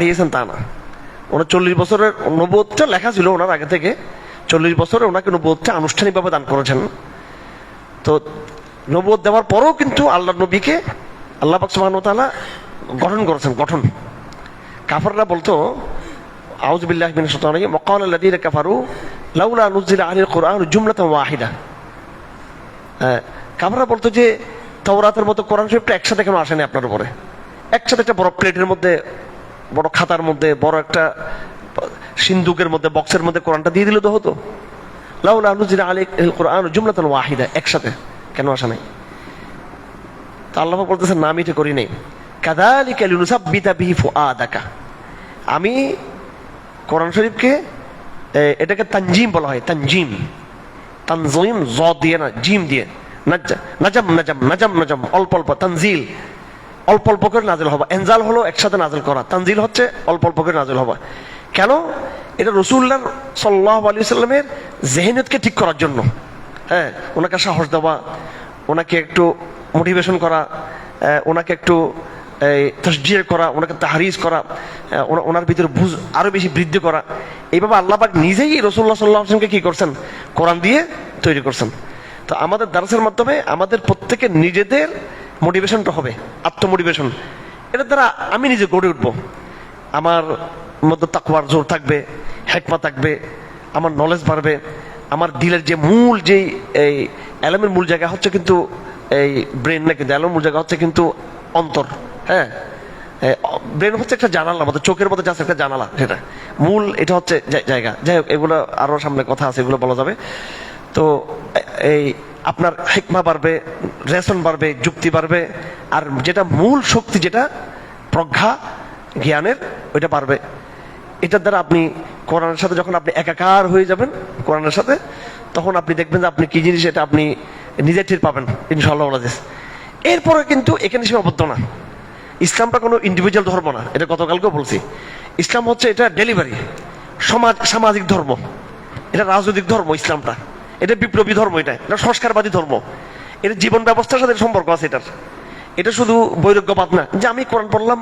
দিয়েছেন তা না। ওনার 40 বছরের নবুয়তটা লেখা ছিল ওনার আগে থেকে, 40 বছরে ওনাকে নবুয়তটা আনুষ্ঠানিকভাবে দান করেছেন। তো নবুয়ত দেওয়ার পরেও কিন্তু আল্লাহ নবীকে আল্লাহ পাক সুবহানাহু ওয়া তাআলা গঠন করেছেন, গঠন। কাফাররা বলতো আউযু বিল্লাহি মিনাশ শাইতানির রাজিম ওয়াকাল আল্লাযীনা কাফারু লাউলা নুজিলা আলাইহিল কুরআনু জুমলাতান ওয়াহিদা। কাফাররা বলতো যে তাওরাতের মতো কোরআন শরীফটা একসাথে কেন আসেনি আপনার উপরে, একসাথে একটা বড় প্লেটের মধ্যে, বড় খাতার মধ্যে, বড় একটা সিন্দুকের মধ্যে, বক্সের মধ্যে কোরআনটা দিয়ে দিলে তো হতো। লাউলা নুজিলা আলাইহিল কুরআনু জুমলাতান ওয়াহিদা, একসাথে কেন আসে নাই? তা আল্লাহ বলতেছেন না, আমি এটা করি নাই। কাযালিকা লিনুসাব্বিতা বিহি ফুআদাকা, আমি কোরআন শরীফকে এটাকে তানজিম বলা হয়, তানজিম, তানজিম জ দিয়ে না, জিম দিয়ে, নাজাম নাজাম নাজাম নাজাম, অল্প অল্প, তানজিল অল্প অল্প করে নাজিল হবা। এনজাল হলো একসাথে নাজিল করা, তানজিল হচ্ছে অল্প অল্প করে নাজিল হবা। কেন? এটা রাসূলুল্লাহ সাল্লাল্লাহু আলাইহি ওয়াসাল্লামের যিহনিয়তকে ঠিক করার জন্য। হ্যাঁ, ওনাকে সাহস দেওয়া, ওনাকে একটু মোটিভেশন করা, ওনাকে একটু তাশজির করা, ওনাকে তাহরিজ করা, ওনার ভিতরে বুঝ আরো বেশি বৃদ্ধি করা। এইভাবে আল্লাহ পাক নিজেই রাসূলুল্লাহ সাল্লাল্লাহু আলাইহি ওয়াসাল্লামকে কি করছেন? কোরআন দিয়ে তৈরি করছেন। তো আমাদের দারসের মাধ্যমে আমাদের প্রত্যেকের নিজেদের মোটিভেশনটা হবে, আত্মমোটিভেশন। এটার দ্বারা আমি নিজে গড়ে উঠবো, আমার মধ্যে তাকওয়ার জোর থাকবে, হিকমত থাকবে, আমার নলেজ বাড়বে, আমার দিলের যে মূল যেই এই এলমের মূল জায়গা হচ্ছে কিন্তু এই ব্রেন না, কিন্তু এলমের মূল জায়গা হচ্ছে কিন্তু অন্তর। হ্যাঁ, ব্রেন হচ্ছে একটা জানালা মতো, চোখের মতো জাস্ট একটা জানালা, সেটা মূল, এটা হচ্ছে জায়গা। যাই হোক, এগুলো আরো সামনে কথা আছে, এগুলো বলা যাবে। তো এই আপনার হিকমা বাড়বে, রেশন বাড়বে, যুক্তি বাড়বে, আর যেটা মূল শক্তি, যেটা প্রজ্ঞা জ্ঞানের, ওইটা বাড়বে। এটার দ্বারা আপনি কোরআনের সাথে যখন আপনি একাকার হয়ে যাবেন কোরআনের সাথে, তখন আপনি দেখবেন যে আপনি কি জিনিস এটা আপনি নিজে টের পাবেন ইনশাআল্লাহ। এরপরে কিন্তু এখানে সীমাবদ্ধ না, ইসলামটা কোনো ইন্ডিভিজুয়াল ধর্ম না, এটা গতকালকেও বলছি। ইসলাম হচ্ছে এটা ডেলিভারি, সামাজিক ধর্ম, এটা রাজনৈতিক ধর্ম। ইসলামটা এটা বিপ্লবী ধর্ম, এটা সংস্কারবাদী ধর্ম, এটা জীবন ব্যবস্থার সাথে সম্পর্ক আছে এটার। এটা শুধু বৈরাগ্যবাদ না যে আমি কোরআন পড়লাম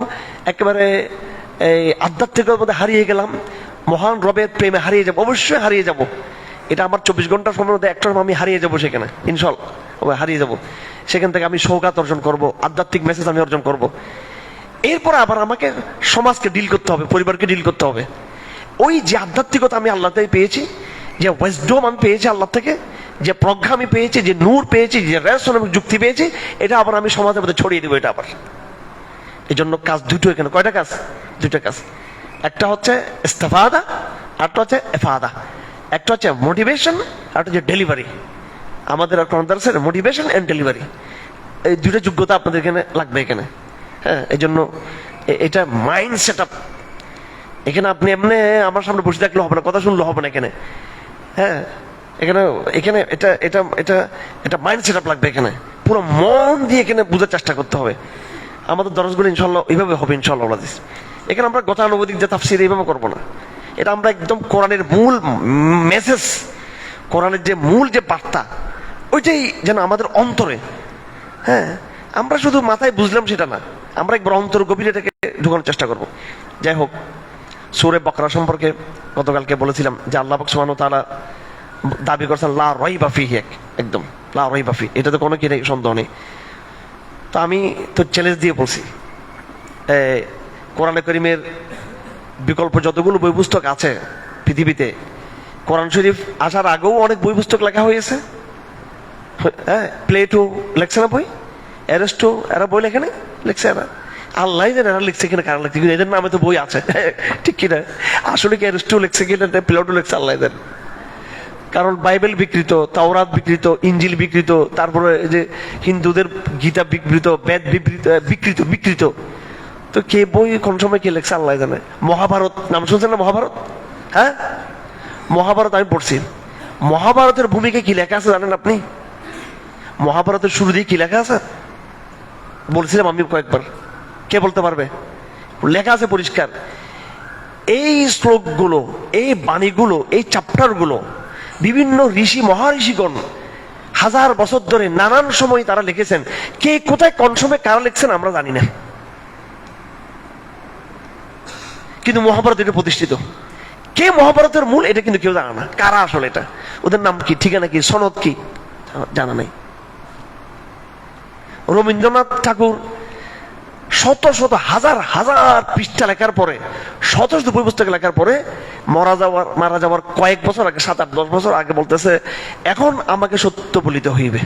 একেবারে এই আধ্যাত্মিকতার মধ্যে হারিয়ে গেলাম, মহান রবের প্রেমে হারিয়ে যাবো। অবশ্যই হারিয়ে যাব, এটা আমার 24 ঘন্টার সময়ের মধ্যে একটা আমি হারিয়ে যাবো সেখানে, ইনশাআল্লাহ হারিয়ে যাব। সেখান থেকে আমি সৌগাত অর্জন করব, আধ্যাত্মিক মেসেজ আমি অর্জন করব। এরপর আবার আমাকে সমাজকে ডিল করতে হবে, পরিবারকে ডিল করতে হবে। ওই যে আধ্যাত্মিকতা আমি আল্লাহ থেকে পেয়েছি, যে ওয়েসডম আমি পেয়েছি আল্লাহ থেকে, যে প্রজ্ঞা আমি পেয়েছি, যে নূর পেয়েছি, যে রেশন আমি যুক্তি পেয়েছি, এটা আবার আমি সমাজের মধ্যে ছড়িয়ে দেবো। এটা আবার এই জন্য কাজ দুটো এখানে। কয়টা কাজ? দুটো কাজ। একটা হচ্ছে ইস্তেফাদা, আরটা হচ্ছে এফাদা। একটা হচ্ছে মোটিভেশন, আরটা হচ্ছে ডেলিভারি। আমাদের কনদার্সের মোটিভেশন এন্ড ডেলিভারি, এই দুটো যোগ্যতা আপনাদের এখানে লাগবে এখানে। হ্যাঁ, এই জন্য এটা মাইন্ড সেট আপ। এখানে আপনি এমনি আমার সামনে বসে থাকলে হবে না, কথা শুনলে হবে না এখানে। হ্যাঁ, এখানে এখানে এটা এটা এটা এটা মাইন্ড সেট আপ লাগবে এখানে, পুরো মন দিয়ে এখানে বোঝার চেষ্টা করতে হবে। আমাদের দরজগুলো ইনশাল্লাহ এইভাবে হবে ইনশাল্লাহ। এখানে আমরা গতানুগতিক যে তাফসীর এইভাবে করবো না, এটা আমরা একদম কোরআনের মূল মেসেজ, কোরআনের যে মূল যে বার্তা, ওইটাই যেন আমাদের অন্তরে। হ্যাঁ, আমরা শুধু মাথায় বুঝলাম সেটা না, আমরা একবার অন্তর গভীরে এটাকে ঢুকানোর চেষ্টা করব। যাই হোক, সূরা বাকরা সম্পর্কে গতকালকে বলেছিলাম যে আল্লাহ পাক সুবহানাহু ওয়া তাআলা দাবি করছেন লা রাইবা ফিহি, একদম লা রাইবা ফিহি, এটাতে কোনো কি সন্দেহ নেই। তো আমি তো চ্যালেঞ্জ দিয়ে বলছি, কোরআনে কারীমের বিকল্প যতগুলো বই পুস্তক আছে পৃথিবীতে, কোরআন শরীফ আসার আগেও অনেক বই পুস্তক লেখা হয়েছে। হ্যাঁ, প্লেটো লেখছে না বই, অ্যারিস্টো এরা বই লেখে না, লিখছে এরা। আল্লাহ জানে এরা লিখছে কিনা, কারা লিখছে কিনা, এদের নামে তো বই আছে, ঠিক কিনা? আসলে কি অ্যারিস্টো লিখছে কিনা, প্লেটো লিখছে, আল্লাহ জানে। কারণ বাইবেল বিকৃত, তাওরাত বিকৃত, ইঞ্জিল বিকৃত, তারপরে যে হিন্দুদের গীতা বিকৃত, বেদ বিকৃত বিকৃত। তো কে বই কোন সময় কে লেখছে আল্লাহ জানে। মহাভারত নাম শুনছেন না? মহাভারত, হ্যাঁ, মহাভারত আমি পড়ছি। মহাভারতের ভূমিকা কি লেখা আছে জানেন আপনি? মহাভারতের শুরু দিয়ে কি লেখা আছে বলছিলাম আমি কয়েকবার, কে বলতে পারবে? লেখা আছে পরিষ্কার। এই শ্লোকগুলো, এই বাণীগুলো, এই চ্যাপ্টারগুলো বিভিন্ন ঋষি মহাঋষিগণ হাজার বছর ধরে নানান সময় তারা লিখেছেন। কে কোথায় কোন সময় কারা লিখছেন আমরা জানি না। কিন্তু মহাভারত এটা প্রতিষ্ঠিত। কে মহাভারতের মূল এটা কিন্তু কেউ জানে না, কারা আসলে এটা, ওদের নাম কি, ঠিকানা কি, সনদ কি, জানা নাই। রবীন্দ্রনাথ ঠাকুর শত শত হাজার হাজার পৃষ্ঠা লেখার পরে, শত শত বই পুস্তক লেখার পরে মারা যাওয়ার কয়েক বছর আগে, 7-8-10 বছর আগে বলতেছে, এখন আমাকে সত্য বলিতে হইবে।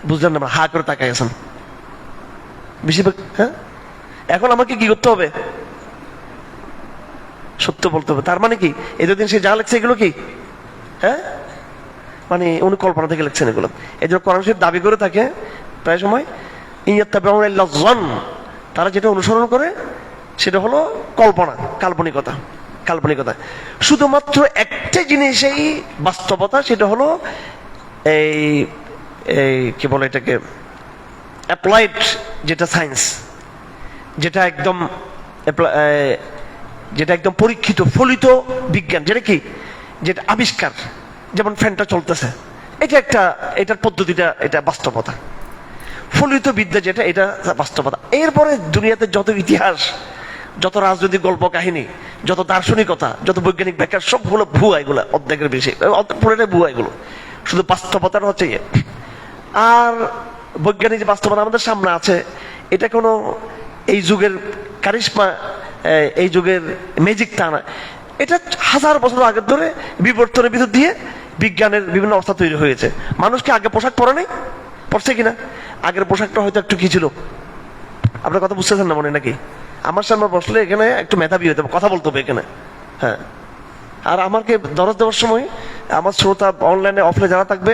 বুঝলেন না? হা করে তাকাই আছেন বেশিরভাগ। হ্যাঁ, এখন আমাকে কি করতে হবে? সত্য বলতে হবে। তার মানে কি এতদিন সে যা লেখছে এগুলো কি? হ্যাঁ, মানে উনি কল্পনা থেকে লিখছেন এগুলো। এই জন্য কোরআন শরীফ দাবি করে থাকে প্রায় সময়, তারা যেটা অনুসরণ করে সেটা হলো কল্পনা, কাল্পনিকতা। কাল্পনিকতা শুধুমাত্র একটা জিনিসেই বাস্তবতা, সেটা হলো এই কি বলে এটাকে, অ্যাপ্লাইড যেটা সায়েন্স, যেটা একদম পরীক্ষিত ফলিত বিজ্ঞান, যেটা কি, যেটা আবিষ্কার, যেমন ফ্যানটা চলতেছে, এটার পদ্ধতিটা, এটা বাস্তবতা। ফলিত বিদ্যা যেটা, এটা বাস্তবতা। এরপরে দুনিয়াতে যত ইতিহাস, যত রাজনৈতিক গল্প কাহিনী, যত দার্শনিকতা, যত বৈজ্ঞানিক ব্যাখ্যা, সবগুলো ভুয়া, এগুলো অর্ধেকের বেশি, পুরোটাই ভুয়া এগুলো। শুধু বাস্তবতাটা হচ্ছে ইয়ে। আর বৈজ্ঞানিক যে বাস্তবতা আমাদের সামনে আছে, এটা কোনো এই যুগের কারিশমা, এই যুগের ম্যাজিক তা না। এটা হাজার বছর আগের ধরে বিবর্তনের ভিতর দিয়ে বিজ্ঞানের বিভিন্ন অবস্থা তৈরি হয়েছে। মানুষকে আগে পোশাক পরে নাই, পড়ছে কিনা? আগের পোশাকটা হয়তো একটু কি ছিল, আপনার কথা বুঝতেছেন না মনে নাকি? আমার সামনে বসলে এখানে একটু মেধাবী হতে হবে, কথা বলতে হবে এখানে। হ্যাঁ, আর আমাকে দরজ দেওয়ার সময় আমার শ্রোতা অনলাইনে অফলাইনে যারা থাকবে,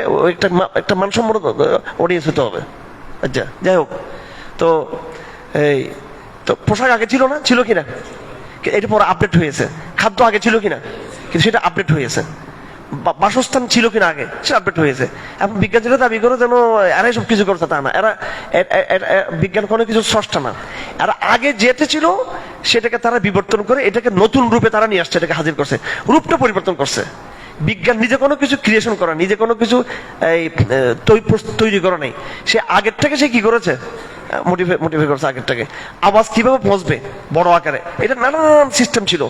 একটা মানসম্মত অডিয়েন্স হতে হবে। আচ্ছা, যাই হোক, তো তো পোশাক আগে ছিল না, ছিল কিনা? এটা পরে আপডেট হয়েছে। খাদ্য আগে ছিল কিনা? কিন্তু সেটা আপডেট হয়েছে। বাসস্থান ছিল কিনা আগে, সেটা আপডেট হয়েছে। এখন বিজ্ঞান যেটা দাবি করে যেন এরাই সব কিছু করছে, তা না। বিজ্ঞান কোনো কিছু স্রষ্টা না। এরা আগে যেটা ছিল সেটাকে তারা বিবর্তন করে এটাকে নতুন রূপে তারা নিয়ে আসছে, এটাকে হাজির করছে, রূপটা পরিবর্তন করছে। বিজ্ঞান নিজে কোনো কিছু ক্রিয়েশন করা, নিজে কোনো কিছু তৈরি করা নেই। সে আগের থেকে সে কি করেছে, মোটিফাই করছে আগেরটাকে। আওয়াজ কিভাবে পৌঁছবে বড় আকারে, এটা নানান সিস্টেম ছিল।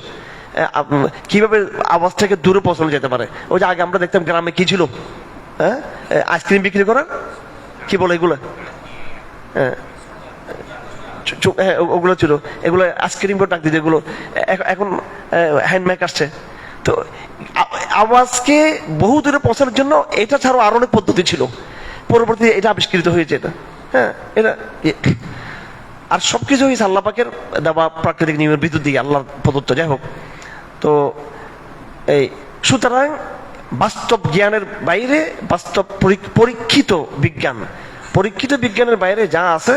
কিভাবে আওয়াজ থেকে দূরে পৌঁছানো যেতে পারে। ওই যে আগে আমরা দেখতাম গ্রামে কি ছিল, হ্যাঁ, আইসক্রিম বিক্রি করার কি বলে এগুলো, হ্যাঁ, ওগুলো ছিল, এগুলো আইসক্রিম ডাক দিতে, এগুলো এখন হ্যান্ডমেক আসছে। তো আওয়াজকে বহু দূরে পৌঁছানোর জন্য এটা ছাড়াও আরো অনেক পদ্ধতি ছিল, পরবর্তী এটা আবিষ্কৃত হয়েছে। এটা, হ্যাঁ, এটা আর সবকিছু হয়েছে আল্লাহ পাকের দেওয়া প্রাকৃতিক নিয়মের ভিতর দিয়ে, আল্লাহর প্রদত্ত। যাই হোক, তো সুতরাং বাস্তব জ্ঞানের বাইরে, বাস্তব পরীক্ষিত বিজ্ঞানের বাইরে যা আছে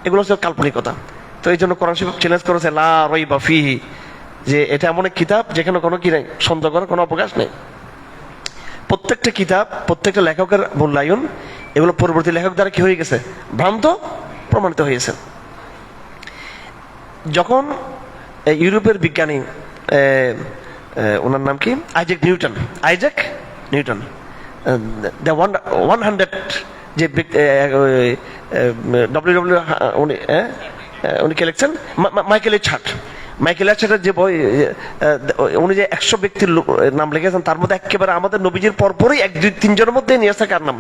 এগুলো হচ্ছে কাল্পনিকতা। তো এই জন্য কোরআন শরীফ চ্যালেঞ্জ করেছে লা রাইবা ফিহি, যে এটা এমন এক কিতাব যেখানে কোনো কি নাই, সন্দেহ করার কোনো অবকাশ নেই। প্রত্যেকটা কিতাব, প্রত্যেকটা লেখকের মূল্যায়ন, এগুলো পরবর্তী লেখক দ্বারা কি হয়ে গেছে, ভ্রান্ত প্রমাণিত হয়েছে। যখন ইউরোপের বিজ্ঞানী, ওনার নাম কি, আইজ্যাক নিউটন, দ্য 100 যে উনি কে লিখছেন, মাইকেল এইচহার্টের যে বই, উনি যে 100 ব্যক্তির নাম লিখেছেন, তার মধ্যে একেবারে আমাদের নবীজির পরপরই 1-2-3 জনের মধ্যে নিয়ে আসছে কার নাম,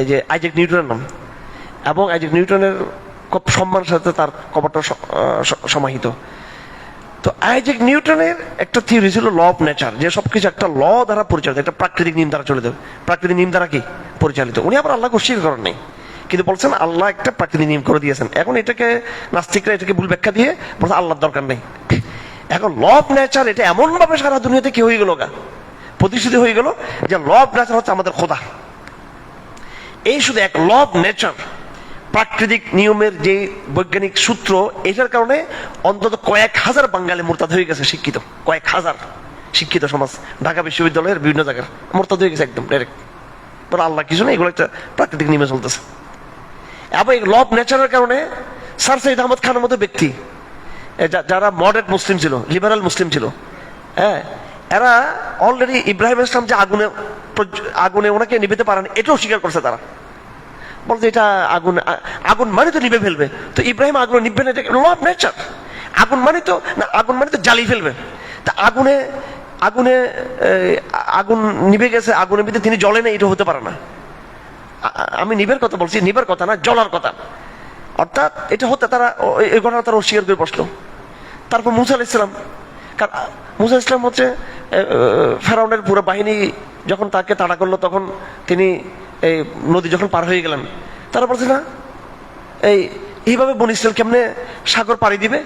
যে আইজ্যাক নিউটনের নাম। এবং আইজ্যাক নিউটনের খুব সম্মানের সাথে তার কবরটা সমাহিত। তো আইজ্যাক নিউটনের একটা থিওরি ছিল ল অফ নেচার, যে সবকিছু একটা ল দ্বারা পরিচালিত, একটা প্রাকৃতিক নিয়ম দ্বারা চলে যাবে। প্রাকৃতিক নিয়ম দ্বারা কি পরিচালিত। উনি আবার আল্লাহকে অস্বীকার করেন নাই, কিন্তু বলছেন আল্লাহ একটা প্রাকৃতিক নিয়ম করে দিয়েছেন। এখন এটাকে নাস্তিকরা এটাকে ভুল ব্যাখ্যা দিয়ে বলছে আল্লাহর দরকার নেই। এখন ল অফ নেচার এটা এমন ভাবে সারা দুনিয়াতে কি হয়ে গেল, প্রতিষ্ঠিত হয়ে গেল, যে ল অফ নেচার হচ্ছে আমাদের খোদা। এই শুধু এক ল অফ নেচার, প্রাকৃতিক নিয়মের যে বৈজ্ঞানিক সূত্র, এটার কারণে অন্তত কয়েক হাজার বাঙালি মুরতাদ হয়ে গেছে, শিক্ষিত কয়েক হাজার শিক্ষিত সমাজ, ঢাকা বিশ্ববিদ্যালয়ের বিভিন্ন জায়গার মুরতাদ হয়ে গেছে একদম ডাইরেক্ট। বলে আল্লাহ কিছু না, এগুলো একটা প্রাকৃতিক নিয়মে চলতেছে। এবং এই ল অফ নেচারের কারণে স্যার সৈয়দ আহমদ খানের মতো ব্যক্তি, যারা মডারেট মুসলিম ছিল, লিবারাল মুসলিম ছিল, হ্যাঁ, এরা অলরেডি ইব্রাহিম ইসলাম যে আগুনে ওনাকে নিভিতে পারেন এটাও স্বীকার করছে। তারা বলতে এটা আগুন মানে তো নিভে ফেলবে, তো ইব্রাহিম আগুন নিভবে না, এটা ল অফ নেচার। আগুন মানে তো না, আগুন মানে তো জ্বালিয়ে ফেলবে। তা আগুনে আগুনে আগুন নিভে গেছে, আগুনের ভিতরে তিনি জ্বলে না, এটা হতে পারে না। আমি নিভের কথা বলছি, নিভের কথা না, জ্বলার কথা। অর্থাৎ এটা হতে তারা এই ঘটনা তারা অস্বীকার করে বসলো। তারপর মুসা আলাইহিস সালাম, কারণ মুসা আলাইহিস সালাম হচ্ছে ফেরাউনের পুরো বাহিনী যখন তাকে তাড়া করলো, তখন তিনি এই নদী যখন পার হয়ে গেলেন, তারা বলছে না এইভাবে বনী ইসরাইল কেমনে সাগর পাড়ি দিবে?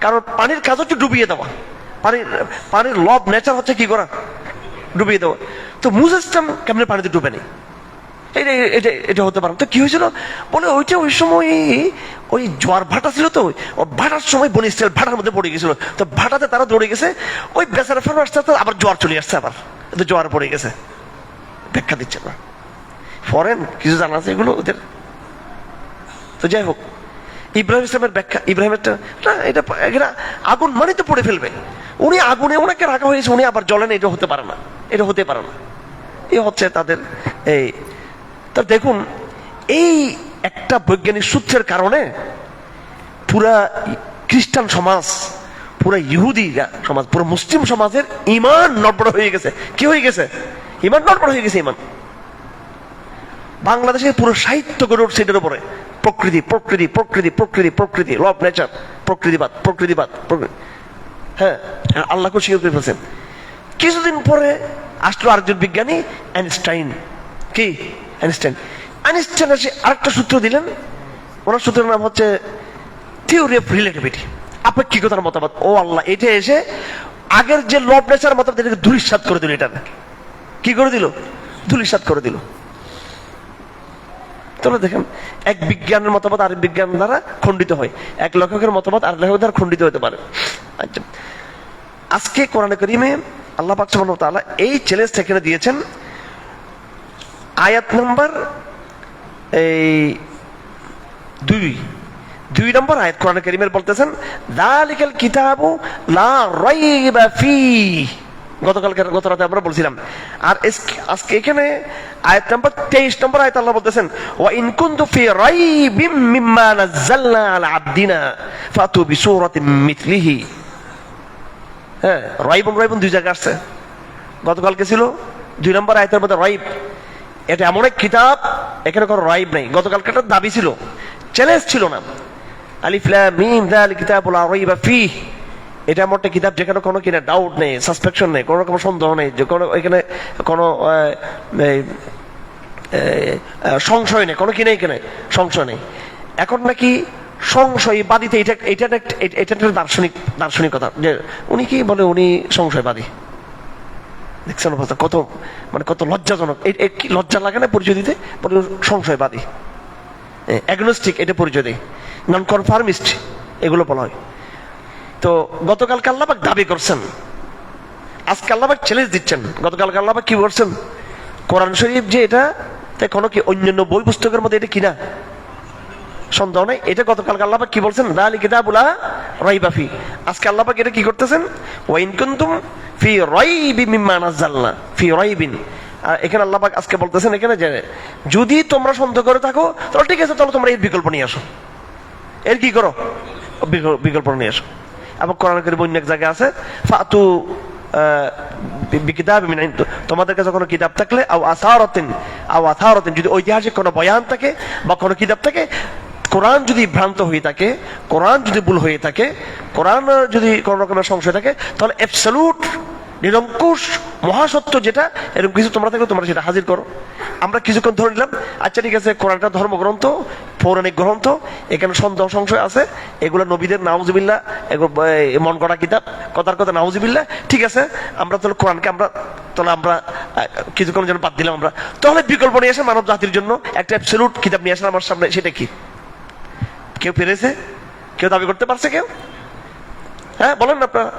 কারণ পানির কাজ হচ্ছে ডুবিয়ে দেওয়া, পানির লব নেচার হচ্ছে কি করা, ডুবিয়ে দেওয়া। তো মুসা ইসলাম কেমনে পানিতে ডুবে নেই, এটা হতে পারে। তো কি হয়েছিল বলে, ওইটা ওই সময় ওই জোয়ার ভাটা ছিল, তো ভাটার সময় বনী ইসরাইল ভাটার মধ্যে পড়ে গেছিল। তো ভাটাতে তারা দৌড়ে গেছে, ওই বেচারা ফেরত আসতে আসতে আবার জোয়ার চলে আসছে, আবার জোয়ার পড়ে গেছে। ব্যাখ্যা দিচ্ছে না, ফরেন কিছু জানা আছে এগুলো ওদের। তো যাই হোক, ইব্রাহিম ইসলামের ব্যাখ্যা, ইব্রাহিমেরটা না, এটা আগুন মানে তো পড়ে ফেলবে। উনি আগুনে ওনাকে রাখা হয়েছে, উনি আবার জ্বলেন, এটা হতে পারে না, এটা হতে পারে না। এ হচ্ছে তাদের এই। তা দেখুন, এই একটা বৈজ্ঞানিক সূত্রের কারণে পুরা খ্রিস্টান সমাজ, পুরা ইহুদি সমাজ, পুরো মুসলিম সমাজের ইমান নড়বড় হয়ে গেছে। কি হয়ে গেছে? ইমান নড়বড় হয়ে গেছে। ইমান বাংলাদেশের পুরো সাহিত্য গড়ে উঠছে এটার উপরে, প্রকৃতি প্রকৃতি প্রকৃতি প্রকৃতি প্রকৃতি, ল অফ নেচার, প্রকৃতিবাদ প্রকৃতিবাদ। হ্যাঁ, আল্লাহকে স্বীকার করে ফেলছেন। কিছুদিন পরে আসলো আরেকজন বিজ্ঞানী, আইনস্টাইন। কি আইনস্টাইন এসে আরেকটা সূত্র দিলেন। ওনার সূত্রের নাম হচ্ছে থিওরি অফ রিলেটিভিটি, আপেক্ষিকতার মতবাদ। ও আল্লাহ, এটা এসে আগের যে ল অফ নেচার মতবাদ, এটাকে ধূলিসাৎ করে দিল। এটা কি করে দিল? ধূলিসাৎ করে দিল। তাহলে দেখেন, এক বিজ্ঞানের মতবাদ আরেক বিজ্ঞান দ্বারা খণ্ডিত হয়, এক লেখকের মতবাদ আরেক লেখক দ্বারা খণ্ডিত হতে পারে। আচ্ছা, আজকে কোরআনে কারীমে আল্লাহ পাক সুবহানাহু ওয়া তাআলা এই চ্যালেঞ্জটা এখানে দিয়েছেন। আয়াত নাম্বার 2 নম্বর আয়াত কোরআনে কারীমের বলতেছেন, যালিকাল কিতাবু লা রাইবা ফীহি। গত রাতে আমরা বলছিলাম। আর আজকে এখানে আয়াত নাম্বার 23 নম্বর আয়াত আল্লাহ বলতেছেন, ওয়া ইন কুনতু ফি রাইবিম মিম্মা নাযালনা আলা আবদিনা ফাতু বিসূরাতিন মিথলিহি। হ্যাঁ, রাইবুন দুই জায়গায় আসছে। গতকালকে ছিল 2 নম্বর আয়াতের মধ্যে রাইব, এটা এমন এক কিতাব, এখানে কোনো রাইব নাই। গতকালকে একটা দাবি ছিল, চ্যালেঞ্জ ছিল না। আলিফ লাম মিম যালিকাল কিতাবু লা রাইবা ফীহি, এটা এমন একটা কিতাব যেখানে কোনো কিনা ডাউট নেই, সাসপেকশন নেই, কোনো রকম সন্দেহ নেই, যে কোনো এখানে কোনো সংশয় নেই, কোনো কিনে এখানে সংশয় নেই। এখন নাকি সংশয়বাদীতে এটা একটা দার্শনিকতা, যে উনি কি বলে, উনি সংশয়বাদী। দেখছেন অবস্থা কত, মানে কত লজ্জাজনক। লজ্জা লাগে না পরিচয় দিতে? বলে সংশয়বাদী, অ্যাগনোস্টিক, এটা পরিচয় দেয়, নন কনফার্মিস্ট, এগুলো বলা হয়। তো গতকালকে আল্লাহ পাক দাবি করছেন, আজকে আল্লাহ পাক চ্যালেঞ্জ দিচ্ছেন। গতকালকে আল্লাহ পাক কি করছেন? কোরআন শরীফ যে এটা, তাই কোনো কি অন্যান্য বই পুস্তকের মধ্যে এটা কিনা সন্দেহ নাই। এটা গতকালকে আল্লাহ পাক কি বলছেন? যালিকাল কিতাবু লা রাইবা ফীহি। আজকে আল্লাহ পাক এটা কি করতেছেন? ওয়া ইন কুনতুম ফি রাইবিম মিম্মা নাযালনা ফি রাইবিন। আর এখানে আল্লাহ পাক আজকে বলতেছেন এখানে যে যদি তোমরা সন্দেহ করে থাকো, তাহলে ঠিক আছে, তাহলে তোমরা এর বিকল্প নিয়ে আসো। এর কি করো? বিকল্প নিয়ে আসো। এবং কোরআন কারীমে অন্য এক জায়গায় আছে, ফাতু বিকিতাবিন মিন ইনদ, তোমাদের কাছে কোনো কিতাব থাকলে, আও আসারাতিন, যদি ঐতিহাসিক কোনো বয়ান থাকে বা কোনো কিতাব থাকে, কোরআন যদি ভ্রান্ত হয়ে থাকে, কোরআন যদি ভুল হয়ে থাকে, কোরআন যদি কোনো রকমের সংশয় থাকে, তাহলে অ্যাবসলিউট নিরঙ্কুশ মহাসত্য যেটা, এরকম কিছু তোমরা থাকলে তোমরা সেটা হাজির করো। আমরা কিছুক্ষণ ধরে নিলাম, আচ্ছা ঠিক আছে, কোরআনটা ধর্মগ্রন্থ, পৌরাণিক গ্রন্থ, এখানে সন্দেহ সংশয় আছে, এগুলো নবীদের নাউজুবিল্লাহ, এগুলো মন গড়া কিতাব, কথার কথা নাউজুবিল্লাহ। ঠিক আছে, আমরা তাহলে কোরআনকে আমরা কিছুক্ষণ যেন বাদ দিলাম। আমরা তাহলে বিকল্প নিয়ে আসেন মানব জাতির জন্য, একটা অ্যাবসলিউট কিতাব নিয়ে আসেন আমার সামনে। সেটা কি? কেউ পেরেছে? কেউ দাবি করতে পারছে? কেউ? হ্যাঁ, বলেন না আপনারা।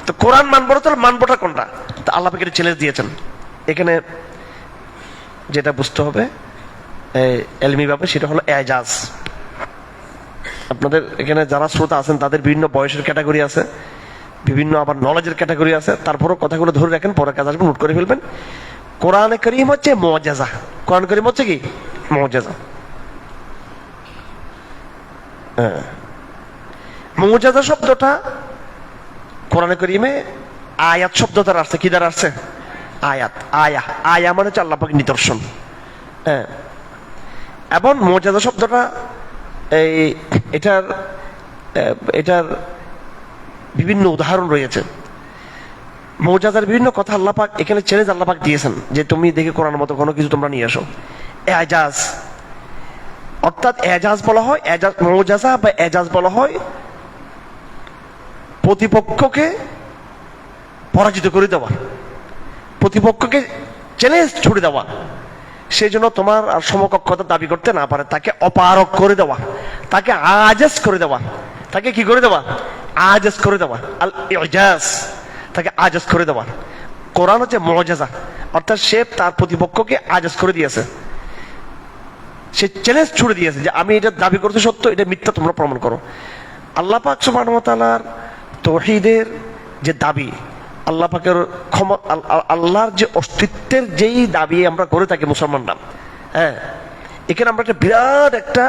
তো কোরআন মানবো, তাহলে মানবোটা কোনটা? তো আল্লাহ পাক চ্যালেঞ্জ দিয়েছেন। এখানে যেটা বুঝতে হবে এলমি ভাবে, সেটা হলো এজাজ। আপনাদের এখানে যারা শ্রোতা আছেন, তাদের বিভিন্ন বয়সের ক্যাটাগরি আছে, বিভিন্ন আবার নলেজের ক্যাটাগরি আছে। তারপরও কথাগুলো ধরে রাখেন, পরে কাজ আসবে, নোট করে ফেলবেন। কোরআনে কারীম হচ্ছে মুআজিজা। কোরআন কারীম হচ্ছে কি? মুআজিজা। মুজাজা শব্দটা কোরআনে কারীমে আয়াত শব্দ দ্বারা আসছে। কি দ্বারা আসছে? আয়াত। আয়া মানে হচ্ছে আল্লাহ পাকের নিদর্শন। হ্যাঁ, এবং মুজাজা শব্দটা এটার বিভিন্ন উদাহরণ রয়েছে। মুজাজার বিভিন্ন কথা আল্লাহ পাক এখানে চ্যালেঞ্জ আল্লাহ পাক দিয়েছেন যে তুমি দেখে কোরআন মতো কোনো কিছু তোমরা নিয়ে আসো। এজাজ, অর্থাৎ এজাজ বলা হয়, মুজাজা বা এজাজ বলা হয় প্রতিপক্ষকে পরাজিত করে দেওয়া, প্রতিপক্ষকে চ্যালেঞ্জ ছুড়ে দেওয়া, সেই জন্য তোমার আর সমকক্ষতা দাবি করতে না পারে তাকে অপারক করে দেওয়া, তাকে আজেজ করে দেওয়া। তাকে কি করে দেওয়া? আজেজ করে দেওয়া। আল ইজাজ, তাকে আজেজ করে দেওয়া। কোরআন হচ্ছে মুজাজা, অর্থাৎ সে তার প্রতিপক্ষকে আজেজ করে দিয়েছে, সে চ্যালেঞ্জ ছুড়ে দিয়েছে যে আমি এটা দাবি করতে সত্য, এটা মিথ্যা, তোমরা প্রমাণ করো। আল্লাহ পাক সুবহানাহু ওয়া তাআলার তাওহীদের যে দাবি, আল্লাহ পাকের আল্লাহর যে অস্তিত্বের যেই দাবি আমরা করে থাকি মুসলমানরা, হ্যাঁ, এখানে আমরা একটা বিরাট একটা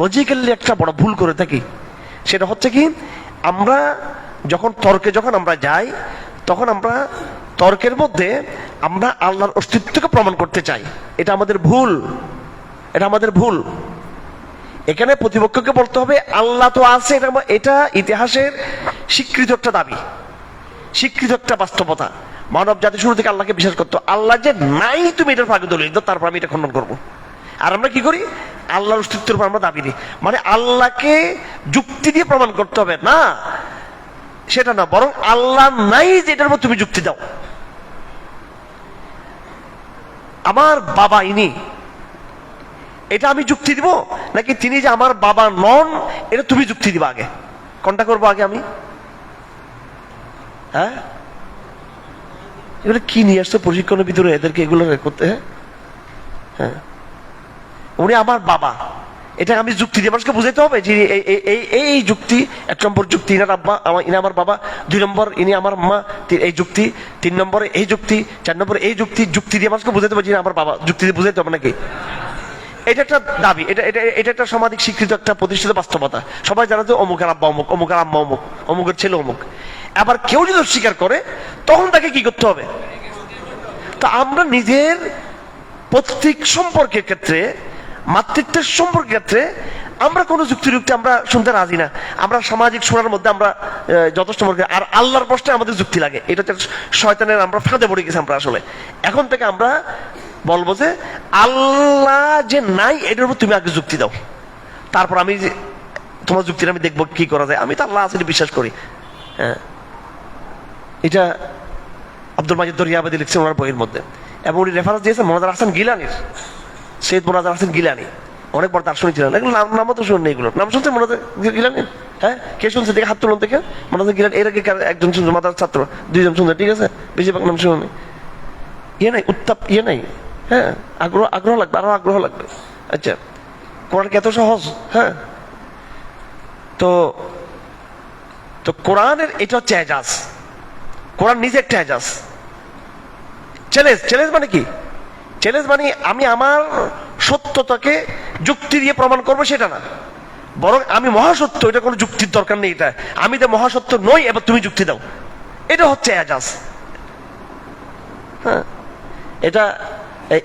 লজিক্যালি একটা বড় ভুল করে থাকি। সেটা হচ্ছে কি, আমরা যখন আমরা যাই, তখন আমরা তর্কের মধ্যে আমরা আল্লাহর অস্তিত্বকে প্রমাণ করতে চাই। এটা আমাদের ভুল, এটা আমাদের ভুল। এখানে প্রতিপক্ষকে বলতে হবে আল্লাহ তো আছে, এটা ইতিহাসের স্বীকৃত একটা দাবি, স্বীকৃত একটা বাস্তবতা। মানব জাতি শুরু থেকে আল্লাহকে বিশ্বাস করতো। আল্লাহ যে নাই তুমি এটার ভাগে দলিল দাও, তারপর আমি এটা খণ্ডন করবো। আর আমরা কি করি? আল্লাহর অস্তিত্বের উপর আমরা দাবি দিই। মানে আল্লাহকে যুক্তি দিয়ে প্রমাণ করতে হবে না, সেটা না, বরং আল্লাহ নাই যে এটার উপর তুমি যুক্তি দাও। আমার বাবা ইনি, এটা আমি যুক্তি দিব, নাকি তিনি যে আমার বাবা নন এটা তুমি যুক্তি দিবা? আগে কোনটা করবো? আগে আমি, হ্যাঁ, এগুলো কি নিয়ে আসছে প্রশিক্ষণের ভিতরে এদেরকে এগুলো করতে? হ্যাঁ, উনি আমার বাবা, এটা আমি যুক্তি দিয়ে মানুষকে বুঝাইতে হবে যে এই যুক্তি, 1 নম্বর যুক্তি ইনার আব্বা, ইনি আমার বাবা, 2 নম্বর ইনি আমার মা, এই যুক্তি, 3 নম্বরে এই যুক্তি, 4 নম্বরে এই যুক্তি। যুক্তি দিয়ে মানুষকে বুঝাইতে হবে যে আমার বাবা, যুক্তি দিয়ে বুঝাইতে হবে নাকি? এটা একটা দাবি, এটা একটা সামাজিক স্বীকৃত একটা প্রতিষ্ঠিত বাস্তবতা। সবাই জানে যে অমুকের আব্বা অমুক, অমুকের আম্মা অমুক, অমুকের ছেলে অমুক। আবার কেউ যদি স্বীকার করে তখন তাকে কি করতে হবে? তা আমরা নিজের পৈতৃক সম্পর্কের ক্ষেত্রে, মাতৃত্বের সম্পর্কের ক্ষেত্রে আমরা কোনো যুক্তি আমরা শুনতে রাজি না। আমরা সামাজিক শোনার মধ্যে আমরা যথেষ্ট মনে করি, আর আল্লাহর প্রশ্নে আমাদের যুক্তি লাগে। এটা হচ্ছে শয়তানের, আমরা ফাঁদে পড়ে গেছি আমরা আসলে। এখন থেকে আমরা বলবো যে আল্লাহ যে নাই এটার উপর তুমি আগে যুক্তি দাও, তারপর আমি তোমার যুক্তিটা আমি দেখবো কি করা যায়। আমি তো আল্লাহ আছে বিশ্বাস করি। হ্যাঁ, এটা আব্দুল মাজিদ দরিয়াবাদী লিখছেন ওনার বইয়ের মধ্যে, এবং উনি রেফারেন্স দিয়েছেন মোনাজার হাসান গিলানির, সৈয়দ মোনাজার হাসান গিলানি, অনেক বড় দার্শনিক ছিলেন। এগুলো নামও তো শুনুন, এগুলো নাম শুনছেন মোনাজার গিলানির? হ্যাঁ, কে শুনছে? দেখে হাত তুলুন থেকে। মোনাজার গিলানি এর আগে একজন শুনছে, মাদার ছাত্র 2 জন শুনছে, ঠিক আছে, বেশিরভাগ নাম শুনুন। ইয়ে নাই, উত্তাপ ইয়ে নাই। হ্যাঁ, আগ্রহ লাগবে, আরো আগ্রহ লাগবে। আচ্ছা, কোরআন কি এত সহজ? হ্যাঁ, তো কোরআনের এটা হচ্ছে এজাজ। কোরআন নিজে একটা এজাজ। চ্যালেঞ্জ মানে কি? চ্যালেঞ্জ মানে আমি আমার সত্যতাকে যুক্তি দিয়ে প্রমাণ করবো সেটা না, বরং আমি মহাসত্য, এটা কোনো যুক্তির দরকার নেই। এটা আমি তো মহাসত্য নই, এবার তুমি যুক্তি দাও। এটা হচ্ছে এজাজ। হ্যাঁ, এটা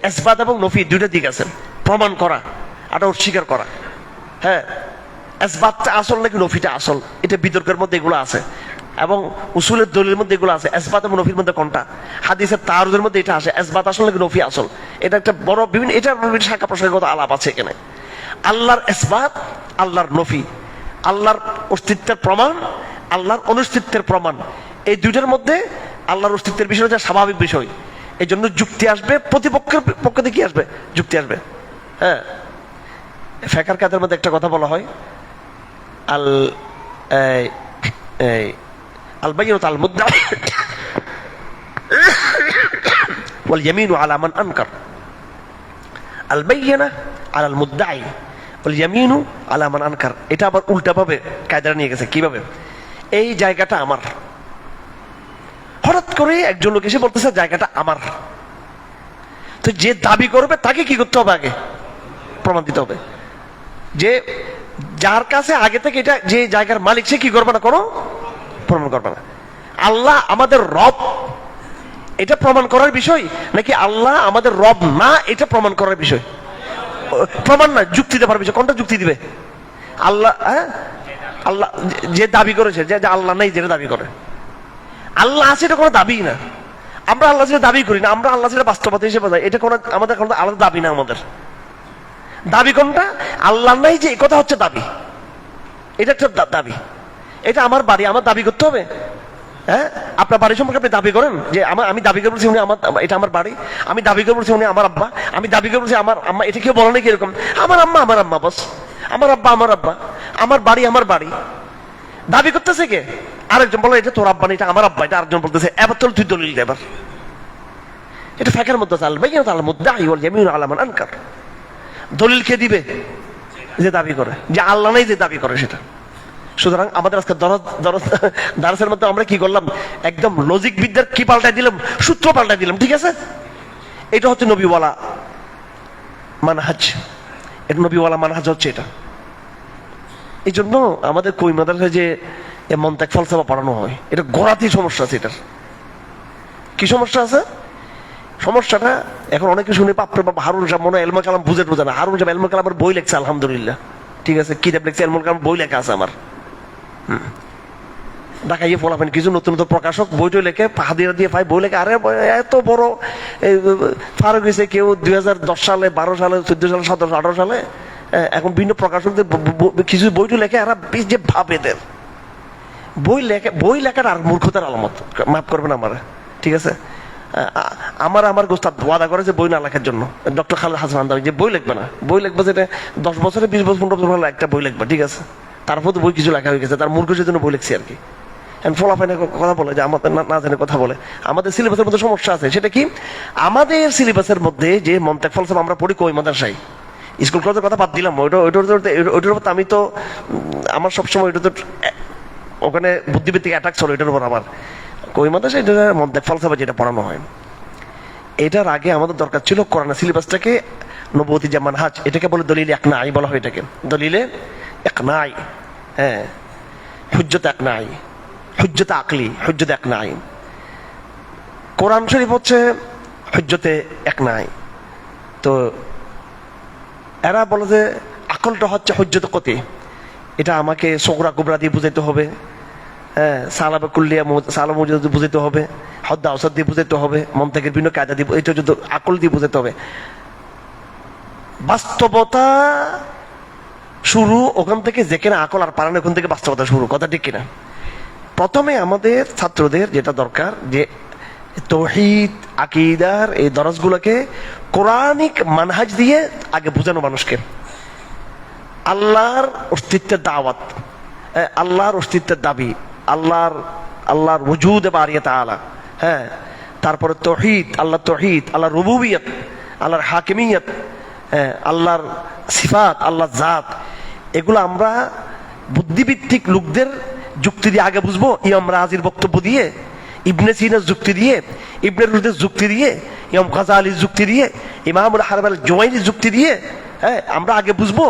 ইসবাত এবং নফি দুইটা দিক আছে। প্রমাণ করা আর অস্বীকার করা। হ্যাঁ, ইসবাতটা আসল নাকি নফিটা আসল, এটা বিতর্কের মধ্যে এগুলো আছে, এবং উসুলের দলিলের মধ্যে এগুলো আছে। ইসবাত এবং নফির মধ্যে কোনটা? হাদিসের তারুদের মধ্যে এটা আসে, ইসবাত আসল নাকি নফি আসল। এটা একটা বড় বিভিন্ন, এটা বিভিন্ন শাখা প্রশাখাগত আলাপ আছে এখানে। আল্লাহর ইসবাত, আল্লাহর নফি, আল্লাহর অস্তিত্বের প্রমাণ, আল্লাহর অনস্তিত্বের প্রমাণ, এই দুইটার মধ্যে আল্লাহর অস্তিত্বের বিষয় হচ্ছে স্বাভাবিক বিষয়। এই জন্য যুক্তি আসবে, প্রতিপক্ষের পক্ষ থেকে কি আসবে? যুক্তি আসবে। হ্যাঁ, ফিকহের কায়দার মধ্যে একটা কথা বলা হয়, আল বাইয়িনাতু আলাল মুদ্দাঈ ওয়াল ইয়ামিনু আলা মান আনকার। আল বাইয়িনা আলাল মুদ্দাঈ ওয়াল ইয়ামিনু আলা মান আনকার। এটা আবার উল্টা ভাবে কায়দাটা নিয়ে গেছে। কিভাবে? এই জায়গাটা আমার, হঠাৎ করে একজন লোক এসে বলতেছে জায়গাটা আমার, তো যে দাবি করবে তাকে কি করতে হবে? আগে প্রমাণ দিতে হবে। যে যার কাছে আগে থেকে এটা যে জায়গার মালিক সে কি করবে না, কোনো প্রমাণ করবে না। আল্লাহ আমাদের রব এটা প্রমাণ করার বিষয়, নাকি আল্লাহ আমাদের রব না এটা প্রমাণ করার বিষয়? প্রমাণ না, যুক্তি দেওয়ার বিষয়। কোনটা যুক্তি দিবে? আল্লাহ, হ্যাঁ, আল্লাহ যে দাবি করেছে যে আল্লাহ নাই, যেটা দাবি করে আল্লাহ আছে, এটা কোনো দাবি না। আমরা আল্লাহ যেটা দাবি করি না, আমরা আল্লাহ যেটা বাস্তবতা হিসেবে দেয়, এটা কোনো আমাদের কোনো আলাদা দাবি না। আমাদের দাবি কোনটা? আল্লাহ নাই যে কথা হচ্ছে দাবি, এটা একটা দাবি। এটা আমার বাড়ি, আমার দাবি করতে হবে? হ্যাঁ, আপনার বাড়ি সম্পর্কে আপনি দাবি করেন যে আমি দাবি করে বলছি উনি আমার, এটা আমার বাড়ি। আমি দাবি করে বলছি উনি আমার আব্বা। আমি দাবি করে বলছি আমার আম্মা। এটা কেউ বলে নাকি এরকম? আমার আম্মা আমার আম্মা, বস। আমার আব্বা আমার আব্বা, আমার বাড়ি আমার বাড়ি। দাবি করতেছে কে? আরেকজন বলে এটা তোর আব্বা না, এটা আমার আব্বা। এটা আরেকজন বলতেছে এবার তোর তুই দলিল দে এবার। এটা ফাঁকের মধ্যে আনকার। দলিল কে দিবে? যে দাবি করে, যে আল্লাহ নাই যে দাবি করে সেটা। সুতরাং আমাদের আজকে দারাসের মধ্যে আমরা কি করলাম? একদম লজিক বিদ্যার কি পাল্টাই দিলাম, সূত্র পাল্টাই দিলাম। ঠিক আছে, এটা হচ্ছে নবীওয়ালা মানহাজ। এটা নবীওয়ালা মানহাজ হচ্ছে এটা। এই জন্য আমাদের কই মাদ্রাসায় যে মন্তাক ফলসফা পড়ানো হয়, এটা গোড়াতেই সমস্যা আছে। এটার কি সমস্যা আছে? সমস্যাটা এখন অনেকে শুনে বাপরে বাপ, হারুন সাহেব মনে হয় এলমা কালাম বুঝে না। হারুন সাহেব এলমা কালামের বই লেখছে, আলহামদুলিল্লাহ। ঠিক আছে, কিতাব লেখছে, এলমা কালাম বই লেখা আছে আমার। ঢাকাইয়ে ফলাফেন কিছু নতুন নতুন প্রকাশক বইটই লেখে, হাদিয়া দিয়ে পাই বই লেখে। আরে এত বড় ফারুক হয়েছে কেউ 2010 সালে, 12 সালে, 14 সালে, 17, 18 সালে। এখন বিভিন্ন প্রকাশকদের কিছু বইটই লেখে। এরা যে ভাবে এদের বই লেখার আর মূর্খতার আলামত। মাফ করবেন আমার, ঠিক আছে? আমার গোস্তাদ ওয়াদা করে যে বই না লেখার জন্য, ডক্টর খালেদ হাসান আন্দামি, যে বই লিখবে না। বই লিখবে যেটা 10 বছরে, 20 বছর, 15 বছর একটা বই লিখবে, ঠিক আছে? তারপর তো বই কিছু লেখা হয়ে গেছে, তার মূর্খের জন্য বই লিখছি আর কি। ফলাফাইনে কথা বলে যে আমাদের না জানে কথা বলে। আমাদের সিলেবাসের মধ্যে সমস্যা আছে। সেটা কি? আমাদের সিলেবাসের মধ্যে যে মন্তাক ফলসফা আমরা পড়ি কই মাদ্রাসায়, স্কুল কলেজের কথা বাদ দিলাম, ওইটার উপর আমি তো আমার সবসময় ওইটা তো ওখানে বুদ্ধিবৃত্তিক অ্যাটাক চলো এটার উপর। আমার কই মাদ্রাসায় মন্তাক ফলসফা যেটা পড়ানো হয়, এটার আগে আমাদের দরকার ছিল কোরআন সিলেবাসটাকে নবুয়তি যে মানহাজ, এটাকে বলে দলিলে ইকনাই বলা হয়। এটাকে দলিলে ইকনাই, হ্যাঁ, হুজ্জত ইকনাই, হুজ্জত আকলি, হুজ্জত ইকনাই। কোরআন শরীফ হচ্ছে হুজ্জতে ইকনাই। তো এরা বলে যে আকলটা হচ্ছে হুজ্জত কতি। এটা আমাকে সগরা কুবরা দিয়ে বুঝাইতে হবে, হ্যাঁ, সালাবে কুল্লিয়া সালাম বুঝাইতে হবে, হদ্দা ওসাদ দিয়ে বুঝাইতে হবে, মন্তাকের বিভিন্ন কায়দা দিয়ে, এটা যদি আকল দিয়ে বুঝাইতে হবে। বাস্তবতা শুরু ওখান থেকে, যেখানে আকল আর পারান ওখান থেকে বাস্তবতা শুরু। কথা ঠিক কিনা? প্রথমে আমাদের ছাত্রদের যেটা দরকার, যে তৌহিদ আকীদার এই দরজগুলোকে কোরআনিক মানহাজ দিয়ে আগে বুঝানো মানুষকে। আল্লাহর অস্তিত্বের দাওয়াত, আল্লাহর অস্তিত্বের দাবি, আল্লাহর ওজুদ বারিয়া তাআলা, হ্যাঁ, তারপরে তৌহিদ, আল্লাহর রুবুবিয়ত, আল্লাহর হাকিমিয়ত, হ্যাঁ, আল্লাহর সিফাত, আল্লাহর জাত। এগুলো আমরা বুদ্ধিভিত্তিক লোকদের যুক্তি দিয়ে আগে বুঝবো। ইমাম রাজির বক্তব্য দিয়ে, ইবনে সিনার যুক্তি দিয়ে, ইবনে রুশদের যুক্তি দিয়ে, ইমাম গাযালির যুক্তি দিয়ে, ইমামুল হারাম আল জুওয়াইনির যুক্তি দিয়ে, হ্যাঁ, আমরা আগে বুঝবো?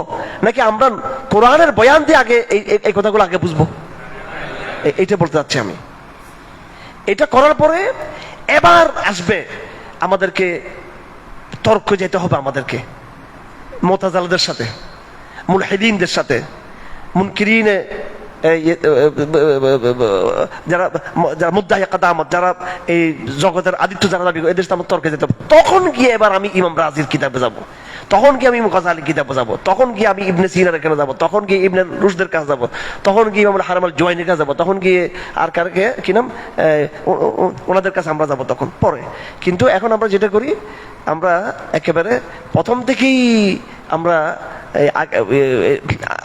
নাকি আমরা কোরআনের বয়ান দিয়ে আগে এই কথাগুলো আগে বুঝবো? এইটা বলতে চাচ্ছি আমি। এটা করার পরে এবার আসবে আমাদেরকে তর্ক যেতে হবে, আমাদেরকে মুতাযালিদের সাথে, মুলহিদিনদের সাথে, মুনকিরিনে যারা মুদ্দাহি কিয়ামত, যারা এই জগতের আদিত্য যারা দাবি করে, এদের সাথে তর্কে যেতে হবে। তখন গিয়ে এবার আমি ইমাম রাজির কিতাবে যাব, তখন গিয়ে আমি গাযালির কিতাবে যাব, তখন গিয়ে আমি ইবনে সিনার এখানে যাব, তখন গিয়ে ইবনে রুশদের কাছে যাব, তখন গিয়ে ইমাম হারাম আল জুওয়াইনির কাছে যাব, তখন গিয়ে আর কারকে কি নাম ওনাদের কাছে আমরা যাব তখন পরে। কিন্তু এখন আমরা যেটা করি, আমরা একেবারে প্রথম থেকেই আমরা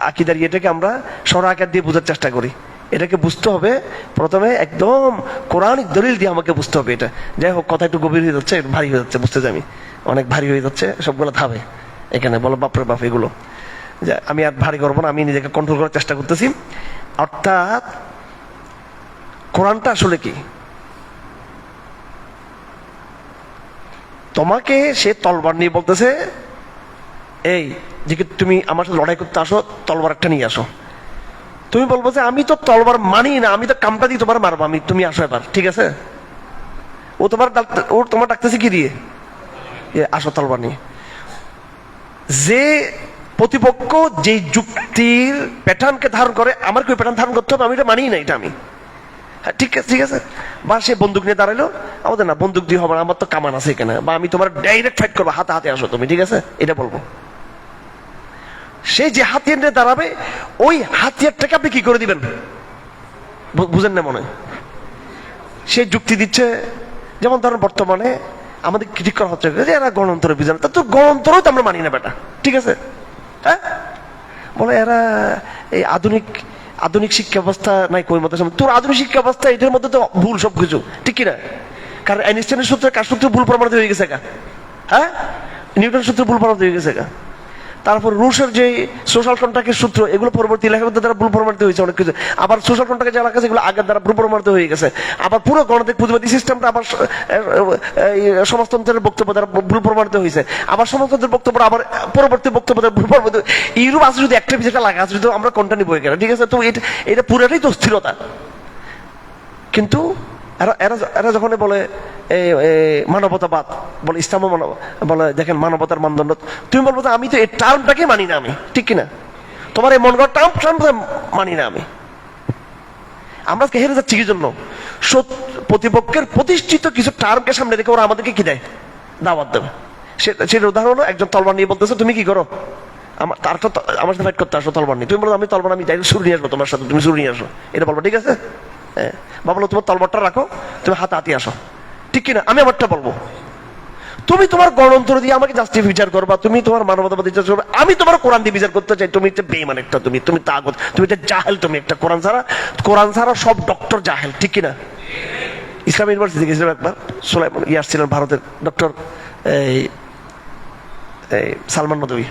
আকীদার এটাকে আমরা সরাকাত দিয়ে বোঝার চেষ্টা করি। এটাকে বুঝতে হবে প্রথমে একদম কোরআনিক দলিল দিয়ে আমাকে বুঝতে হবে। এটা যাই হোক, কথা একটু গভীর হয়ে যাচ্ছে, ভারী হয়ে যাচ্ছে, বুঝতে আমি অনেক ভারী হয়ে যাচ্ছে সবগুলো ধাবে এখানে। বলো বাপরে বাপ, এগুলো আমি আর ভারী করবো না, আমি নিজেকে কন্ট্রোল করার চেষ্টা করতেছি। অর্থাৎ কোরআনটা আসলে কি? তোমাকে সে তলবার নিয়ে বলতেছে এই যে তুমি আমার সাথে লড়াই করতে আসো, তলোয়ার একটা নিয়ে আসো। তুমি বলবো যে আমি তো তলোয়ার মানি না, আমি তো কামটা দিয়ে তোমার মারবো, আমি তুমি আসো এবার, ঠিক আছে? ও তোমার ডাকতেছে কি দিয়ে? আসো তলোয়ার নিয়ে। যে প্রতিপক্ষ যে যুক্তির প্যাটার্নকে ধারণ করে, আমার কি প্যাটার্ন ধারণ করতে হবে? আমি এটা মানি না, এটা আমি, হ্যাঁ ঠিক আছে ঠিক আছে। বা সে বন্দুক নিয়ে দাঁড়ালো, আমাদের না বন্দুক দিয়ে হবে না, আমার তো কামান আছে এখানে, বা আমি তোমার ডাইরেক্ট ফাইট করবো, হাতে হাতে আসো তুমি, ঠিক আছে? এটা বলবো। সে যে হাতিয়ার নিয়ে দাঁড়াবে, ওই হাতিয়ারটাকে আপনি কি করে দিবেন? বুঝেন না মনে? সে যুক্তি দিচ্ছে, যেমন ধরেন বর্তমানে আমাদের ক্রিটিক করা হচ্ছে যে এরা গণতন্ত্র বিধান, তা তো গণতন্ত্রও তো আমরা মানি না বেটা, ঠিক আছে? হ্যাঁ, বলে এরা এই আধুনিক শিক্ষা ব্যবস্থা নাই কই মতো। তোর আধুনিক শিক্ষা ব্যবস্থা এটার মধ্যে তো ভুল সবকিছু, ঠিক কিনা? কারণ আইনস্টাইনের সূত্রে কার সূত্রে ভুল প্রমাণিত হয়ে গেছে গা? হ্যাঁ, নিউটনের সূত্রে ভুল প্রমাণিত হয়ে গেছে গা। তারপর রুশের যে সোশ্যাল কন্ট্রাক্টের সূত্র, এগুলো পরবর্তী লেখাগুলোর দ্বারা ভুল প্রমাণিত হয়েছে অনেক কিছু। আবার সোশ্যাল কন্ট্রাক্টের যে এলাকা আছে এগুলো আগের দ্বারা ভুল প্রমাণিত হয়ে গেছে। আবার পুরো গণতান্ত্রিক পুঁজিবাদী সিস্টেমটা আবার সমাজতন্ত্রের বক্তব্য দ্বারা ভুল প্রমাণিত হয়েছে। আবার সমাজতন্ত্রের বক্তব্য আবার পরবর্তী বক্তব্য দ্বারা ভুল প্রমাণিত। ইউরোপ আছে যদি একটা বিষয়টা লাগা আছে, যদি আমরা কোনটা নিবো এখানে, ঠিক আছে? তো এটা পুরোটাই তো স্থিরতা। কিন্তু এরা যখন বলে মানবতাবাদ, বলে ইসলাম বলে দেখেন মানবতার মানদণ্ড, তুমি বলবো যে আমি তো এই টার্মটাকে মানি না, আমি, ঠিক কিনা? তোমার এই মন গড় টার্ম মানি না আমি। আমরা হেরে যাচ্ছি কি জন্য? প্রতিপক্ষের প্রতিষ্ঠিত কিছু টার্মকে সামনে রেখে ওরা আমাদেরকে কি দেয়? দাওয়াত দেবে। সেটার উদাহরণ হলো, একজন তলবার নিয়ে বলতেছে তুমি কি করো? আমার সাথে ফাইট করতে আসো তলবার নিয়ে। তুমি বলো আমি তলবার, আমি শুরু নিয়ে আসবো তোমার সাথে, তুমি শুরু নিয়ে আসো, এটা বলবো, ঠিক আছে? হ্যাঁ, ভাবলো তোমার তলবারটা রাখো, তুমি হাতে আসো, ঠিক কিনা? আমি আমারটা বলবো। তুমি তোমার গণতন্ত্র দিয়ে আমাকে জাস্টিফাই বিচার করবা, তুমি তোমার মানবতাবাদ বিচার করবে, আমি তোমার কোরআন দিয়ে বিচার করতে চাই। তুমি একটা বেঈমান একটা, তুমি তাগত, তুমি একটা জাহেল, তুমি একটা কোরআন ছাড়া সব ডক্টর জাহেল, ঠিক কিনা? ইসলাম ইউনিভার্সিটি গেছিলাম একবার, সুলাইমান ছিলেন ভারতের ডক্টর সালমান নদভী,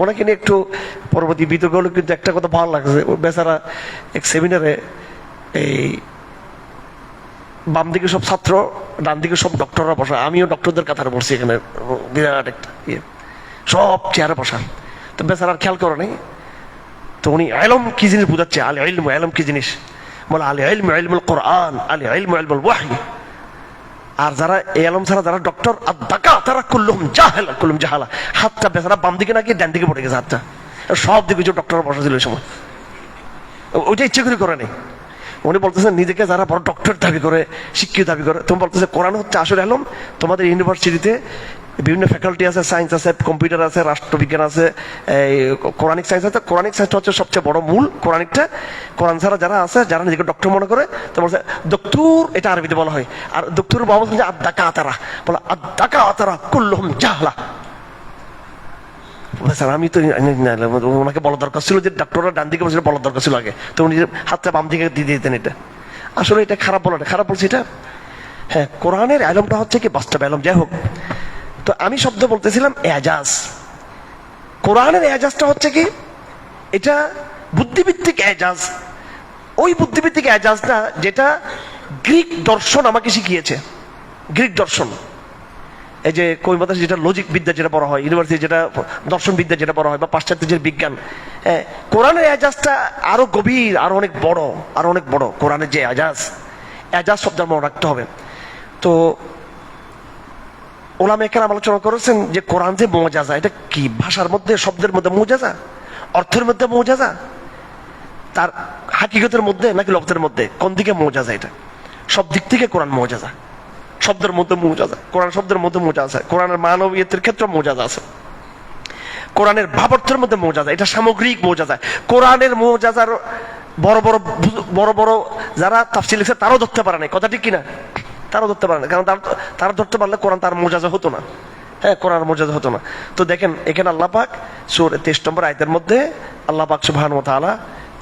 ওনাকে নিয়ে একটু পরবর্তী বিতর্ক হলো। কিন্তু একটা কথা ভালো লাগছে, বেচারা এক সেমিনারে এই বাম দিকে সব ছাত্র, ডান দিকে সব ডক্টররা বসা, আমিও ডক্টরদের কাতারে বসছি এখানে, বিরাট একটা সব চেয়ারে বসা। তো বেচারার খেয়াল করে নেই, তো উনি ইলম কি জিনিস বুঝাচ্ছে, আল ইলম কি জিনিস, বলে আল ইলমুল কোরআন, আল ইলমুল ওয়াহী। আর যারা এলম ছাড়া যারা ডক্টর তারা কুল্লুহুম জাহালা। হাতটা বেচারা বাম দিকে নাকি ডান দিকে পড়ে গেছে, হাতটা সব দিকে যে ডক্টর বসা ছিল ওই সময়, ওইটা ইচ্ছে করে নেই। উনি বলতেছেন নিজেকে যারা বড় ডক্টর দাবি করে, শিক্ষিত দাবি করে, তুমি বলতেছে কোরআন হচ্ছে আসলে এলম। তোমাদের ইউনিভার্সিটিতে বিভিন্ন ফ্যাকাল্টি আছে, সায়েন্স আছে, কম্পিউটার আছে, রাষ্ট্রবিজ্ঞান আছে, কোরআনিক সায়েন্স আছে। কোরআনিক সায়েন্সটা হচ্ছে সবচেয়ে বড় মূল, কোরআনিকটা। কোরআন ছাড়া যারা আছে, যারা নিজেকে ডক্টর মনে করে, তো বলছে দক্তুর, এটা আরবিতে বলা হয়। আর দক্তুর বাবা বলছে আদ্দাকা আতারা, বলে আদ্দাকা আতারা কুল্লুহুম জাহলা। স্যার আমি তো ওনাকে বলা দরকার ছিল যে ডক্টররা ডান দিকে বসে বলা দরকার ছিল আগে, তো উনি হাতটা বাম দিকে দিয়ে দিতেন। এটা আসলে এটা খারাপ বলা, খারাপ বলছি এটা। হ্যাঁ, কোরআনের আলমটা হচ্ছে কি বাস্তব আলম। যাই হোক, তো আমি শব্দ বলতেছিলাম এজাজ। কোরআনের এজাজটা হচ্ছে কি, এটা বুদ্ধিভিত্তিক এজাজ। ওই বুদ্ধিভিত্তিক এজাজটা যেটা গ্রিক দর্শন আমাকে শিখিয়েছে। গ্রিক দর্শন, এই যে কৈমাতাসে যেটা লজিক বিদ্যা যেটা পড়া হয়, ইউনিভার্সিটি যেটা দর্শন বিদ্যা যেটা পড়া হয়, বা পাশ্চাত্য যে বিজ্ঞান, কোরআনের এজাজটা আরো গভীর, আরো অনেক বড়। কোরআনের যে এজাজ শব্দ মনে রাখতে হবে। তো ওলামা কেরাম আলোচনা করেছেন যে কোরআন যে মুআজিজা, এটা কি ভাষার মধ্যে, শব্দের মধ্যে মুআজিজা, অর্থের মধ্যে মুআজিজা, তার হাকিকতের মধ্যে নাকি লফজের মধ্যে, কোন দিকে মুআজিজা? এটা সব দিক থেকে কোরআন মুআজিজা। শব্দের মধ্যে মুআজিজা, কোরআন শব্দের মধ্যে মুআজিজা আছে, কোরআনের মানবীয়তের ক্ষেত্রে মুআজিজা আছে, কোরআনের ভাবার্থের মধ্যে মুআজিজা, এটা সামগ্রিক মুআজিজা। কোরআনের মুআজিজার বড় বড় যারা তাফসীর লিখছে তারাও ধরতে পারে না, কথা ঠিক কিনা? তারাও ধরতে পারে না, কারণ তারা ধরতে পারলে কোরআন তার মুআজিজা হতো না। হ্যাঁ, কোরআন মুআজিজা হতো না। তো দেখেন এখানে আল্লাহ পাক সূরা 23 নম্বর আয়াতের মধ্যে আল্লাহ পাক সুবহানাহু ওয়া তাআলা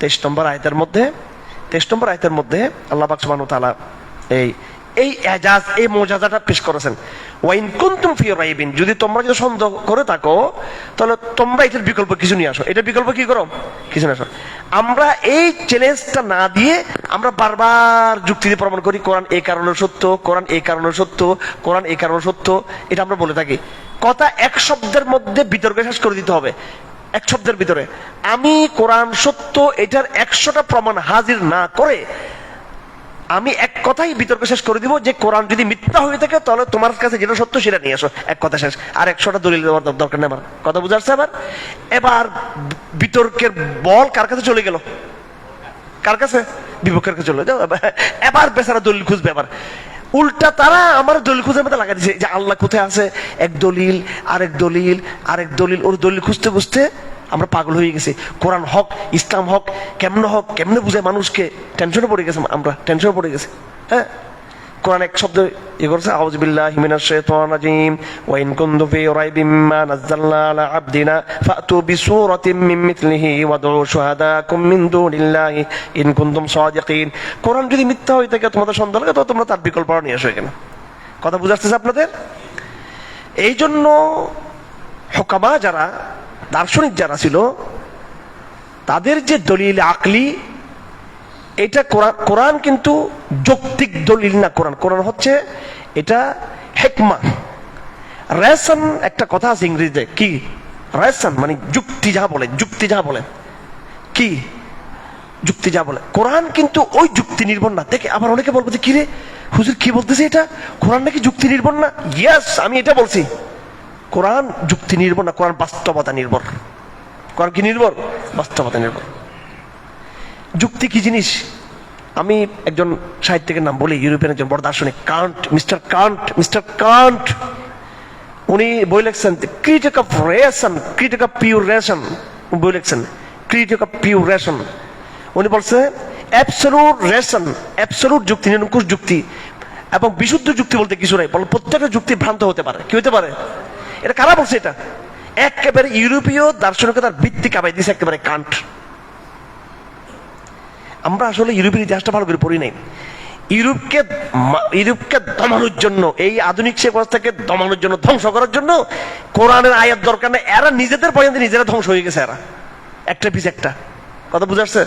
23 নম্বর আয়াতের মধ্যে আল্লাহ পাক সুবহানাহু ওয়া তাআলা এই এই এজাজ, এই মোজাজাটা পেশ করেছেন। ওয়াইন কুনতুম ফি রাইবিন, যদি তোমরা যদি সন্দেহ করে থাকো তাহলে তোমরা এটার বিকল্প কিছু নিয়ে আসো। এটার বিকল্প কি করো? কিছু নিয়ে আসো। আমরা এই চ্যালেঞ্জটা না দিয়ে আমরা বারবার যুক্তি দিয়ে প্রমাণ করি কোরআন এই কারণে সত্য, কোরআন এই কারণে সত্য, কোরআন এই কারণে সত্য, এটা আমরা বলে থাকি। কথা এক শব্দের মধ্যে বিতর্ক শেষ করে দিতে হবে। এক শব্দের ভিতরে আমি কোরআন সত্য এটার 100টা প্রমাণ হাজির না করে আমি এক কথাই বিতর্ক শেষ করে দিব যে কোরআন যদি মিথ্যা হয়ে থাকে তাহলে তোমার কাছে যেটা সত্য সেটা নিয়ে আসো, এক কথা শেষ। আর 100টা দলিল দেওয়ার দরকার নেই। আমার কথা বুঝা যাচ্ছে? এবার বিতর্কের বল কার কাছে চলে গেল? কার কাছে? বিপক্ষের কাছে চলে যাও। এবার বেচারা দলিল খুঁজবে। এবার উল্টা তারা আমার দলিল খুঁজে মধ্যে লাগা দিচ্ছে যে আল্লাহ কোথায় আছে, এক দলিল আরেক দলিল আরেক দলিল, ওর দলিল খুঁজতে খুঁজতে আমরা পাগল হয়ে গেছি। কোরআন হক, ইসলাম হক, কেমনে বুঝায় মানুষকে, টেনশনে পড়ে গেছে। আমরা টেনশনে পড়ে গেছি। হ্যাঁ, কোরআন এক শব্দ ইয়ে করছে, আউযু বিল্লাহি মিনাশ শাইতানির রাজিম, ওয়া ইন কুনতুম ফি রাইবিম মিম্মা নাযালনা আলা আবদিনা ফাতু বিসূরাতিন মিন মিথলিহি ওয়াদউ শুহাদাকুম মিন দুনিল্লাহি ইন কুনতুম সাদিকিন। কোরআন যদি মিথ্যা হয়ে থাকে, তোমাদের সন্দেহ লাগে, তো তোমরা তার বিকল্প নিয়ে আসো এখানে। কথা বুঝাচ্ছে আপনাদের? এই জন্য হুকামা যারা, দার্শনিক যারা ছিল, তাদের যে দলিল আকলি, এটা কোরআন কিন্তু যৌক্তিক দলিল না। কোরআন হচ্ছে এটা হিকমা, রেশন। একটা কথা আছে ইংরেজিতে, কি রেশন মানে যুক্তি যা বলে, যুক্তি যা বলে কি যুক্তি যা বলে। কোরআন কিন্তু ওই যুক্তি নির্ভর না। দেখে আবার অনেকে বলবো যে কিরে হুজুর কি বলতেছে, এটা কোরআন নাকি যুক্তি নির্ভর না? ইয়েস, আমি এটা বলছি। কোরআন যুক্তি নির্ভর না, কোরআন বাস্তবতা নির্ভর। কোরআন কি নির্ভর? বাস্তবতা নির্ভর। যুক্তি কি জিনিস? আমি একজন সাহিত্যিকের নাম বলি, ইউরোপিয়ান একজন বড় দার্শনিক, মিস্টার কান্ট। উনি বই লিখছেন critic of ration, critic of pure ration. বই লিখছেন ক্রিটিক অফ পিওর রেশন। উনি বলছে অ্যাবসলিউট রেশন, অ্যাবসলিউট যুক্তি, নিরঙ্কুশ যুক্তি এবং বিশুদ্ধ যুক্তি বলতে কিছু নাই। বলে প্রত্যেকটা যুক্তি ভ্রান্ত হতে পারে। কি হতে পারে? এটা কারা বলছে? এটা একেবারে ইউরোপীয় দার্শনিকতার ভিত্তি কাবাই দিয়েছে একেবারে কান্ট। আমরা আসলে ইউরোপের ইতিহাসটা ভালো করে পড়ি নাই। ইউরোপকে দমানোর জন্য, এই আধুনিক ব্যবস্থাকে দমানোর জন্য, ধ্বংস করার জন্য কোরআনের আয়াত দরকার নেই। এরা নিজেদের পর্যন্ত নিজেরা ধ্বংস হয়ে গেছে। এরা একটা পিছ একটা। কথা বুঝাচ্ছে?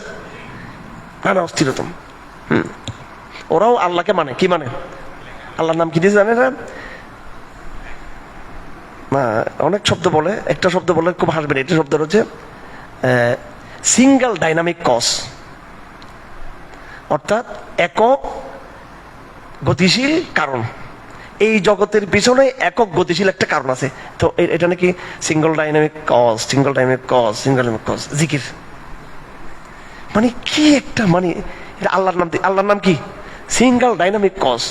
না অস্থিরতম। ওরাও আল্লাহকে মানে কি মানে? আল্লাহর নাম কি দিয়েছে জানে না? না, অনেক শব্দ বলে, একটা শব্দ বলে খুব হাসবেন। এটা শব্দ হচ্ছে সিঙ্গেল ডাইনামিক কজ, অর্থাৎ একক গতিশীল কারণ। এই জগতের পিছনে একক গতিশীল একটা কারণ আছে। তো এটা নাকি সিঙ্গেল ডাইনামিক কজ, জিকির। মানে কি একটা, মানে এটা আল্লাহর নাম কি? Single dynamic cause.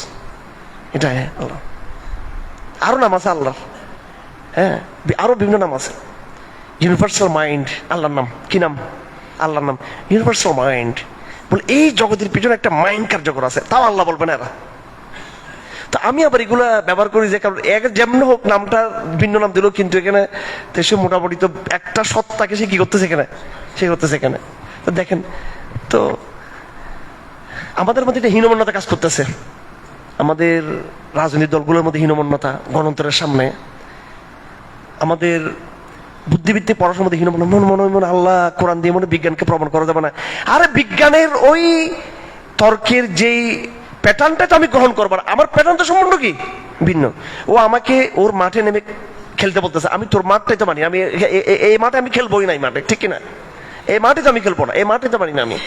এটা আল্লাহ। আরো নাম আছে আল্লাহর। হ্যাঁ, আরো বিভিন্ন নাম আছে। ইউনিভার্সাল মাইন্ড আল্লাহর নাম। কি নাম? আল্লাহর নাম ইউনিভার্সাল মাইন্ড। বলে এই জগতের পিছনে একটা মাইন্ড কার্যকর আছে, তাও আল্লাহ বলবে না এরা। তো আমি আবার এগুলা ব্যবহার করি যে কারণ যেমন হোক নামটা ভিন্ন নাম দিল, কিন্তু এখানে সে মোটামুটি তো একটা সত্তাকে সে কি করতেছে এখানে, সে করতেছে এখানে। তো দেখেন, তো আমাদের মধ্যে একটা হীনমন্যতা কাজ করতেছে। আমাদের রাজনৈতিক দলগুলোর মধ্যে হীনমন্যতা, গণতন্ত্রের সামনে আমাদের বুদ্ধিবৃত্তিক পড়াশোনার মধ্যে মনে আল্লাহ কোরআন দিয়ে মনে বিজ্ঞানকে প্রমাণ করা যাবে না। আরে বিজ্ঞানের ওই তর্কের যেই প্যাটার্নটা তো আমি গ্রহণ করবো না। আমার প্যাটার্ন তো সম্পূর্ণ কি ভিন্ন। ও আমাকে ওর মাঠে নেমে খেলতে বলতেছে, আমি তোর মাঠটাই তো মানি। আমি এই মাঠে আমি খেলবোই না, এই মাঠে, ঠিক কিনা? এই মাঠে তো আমি খেলবো না, এই মাঠে তো মানি না আমি,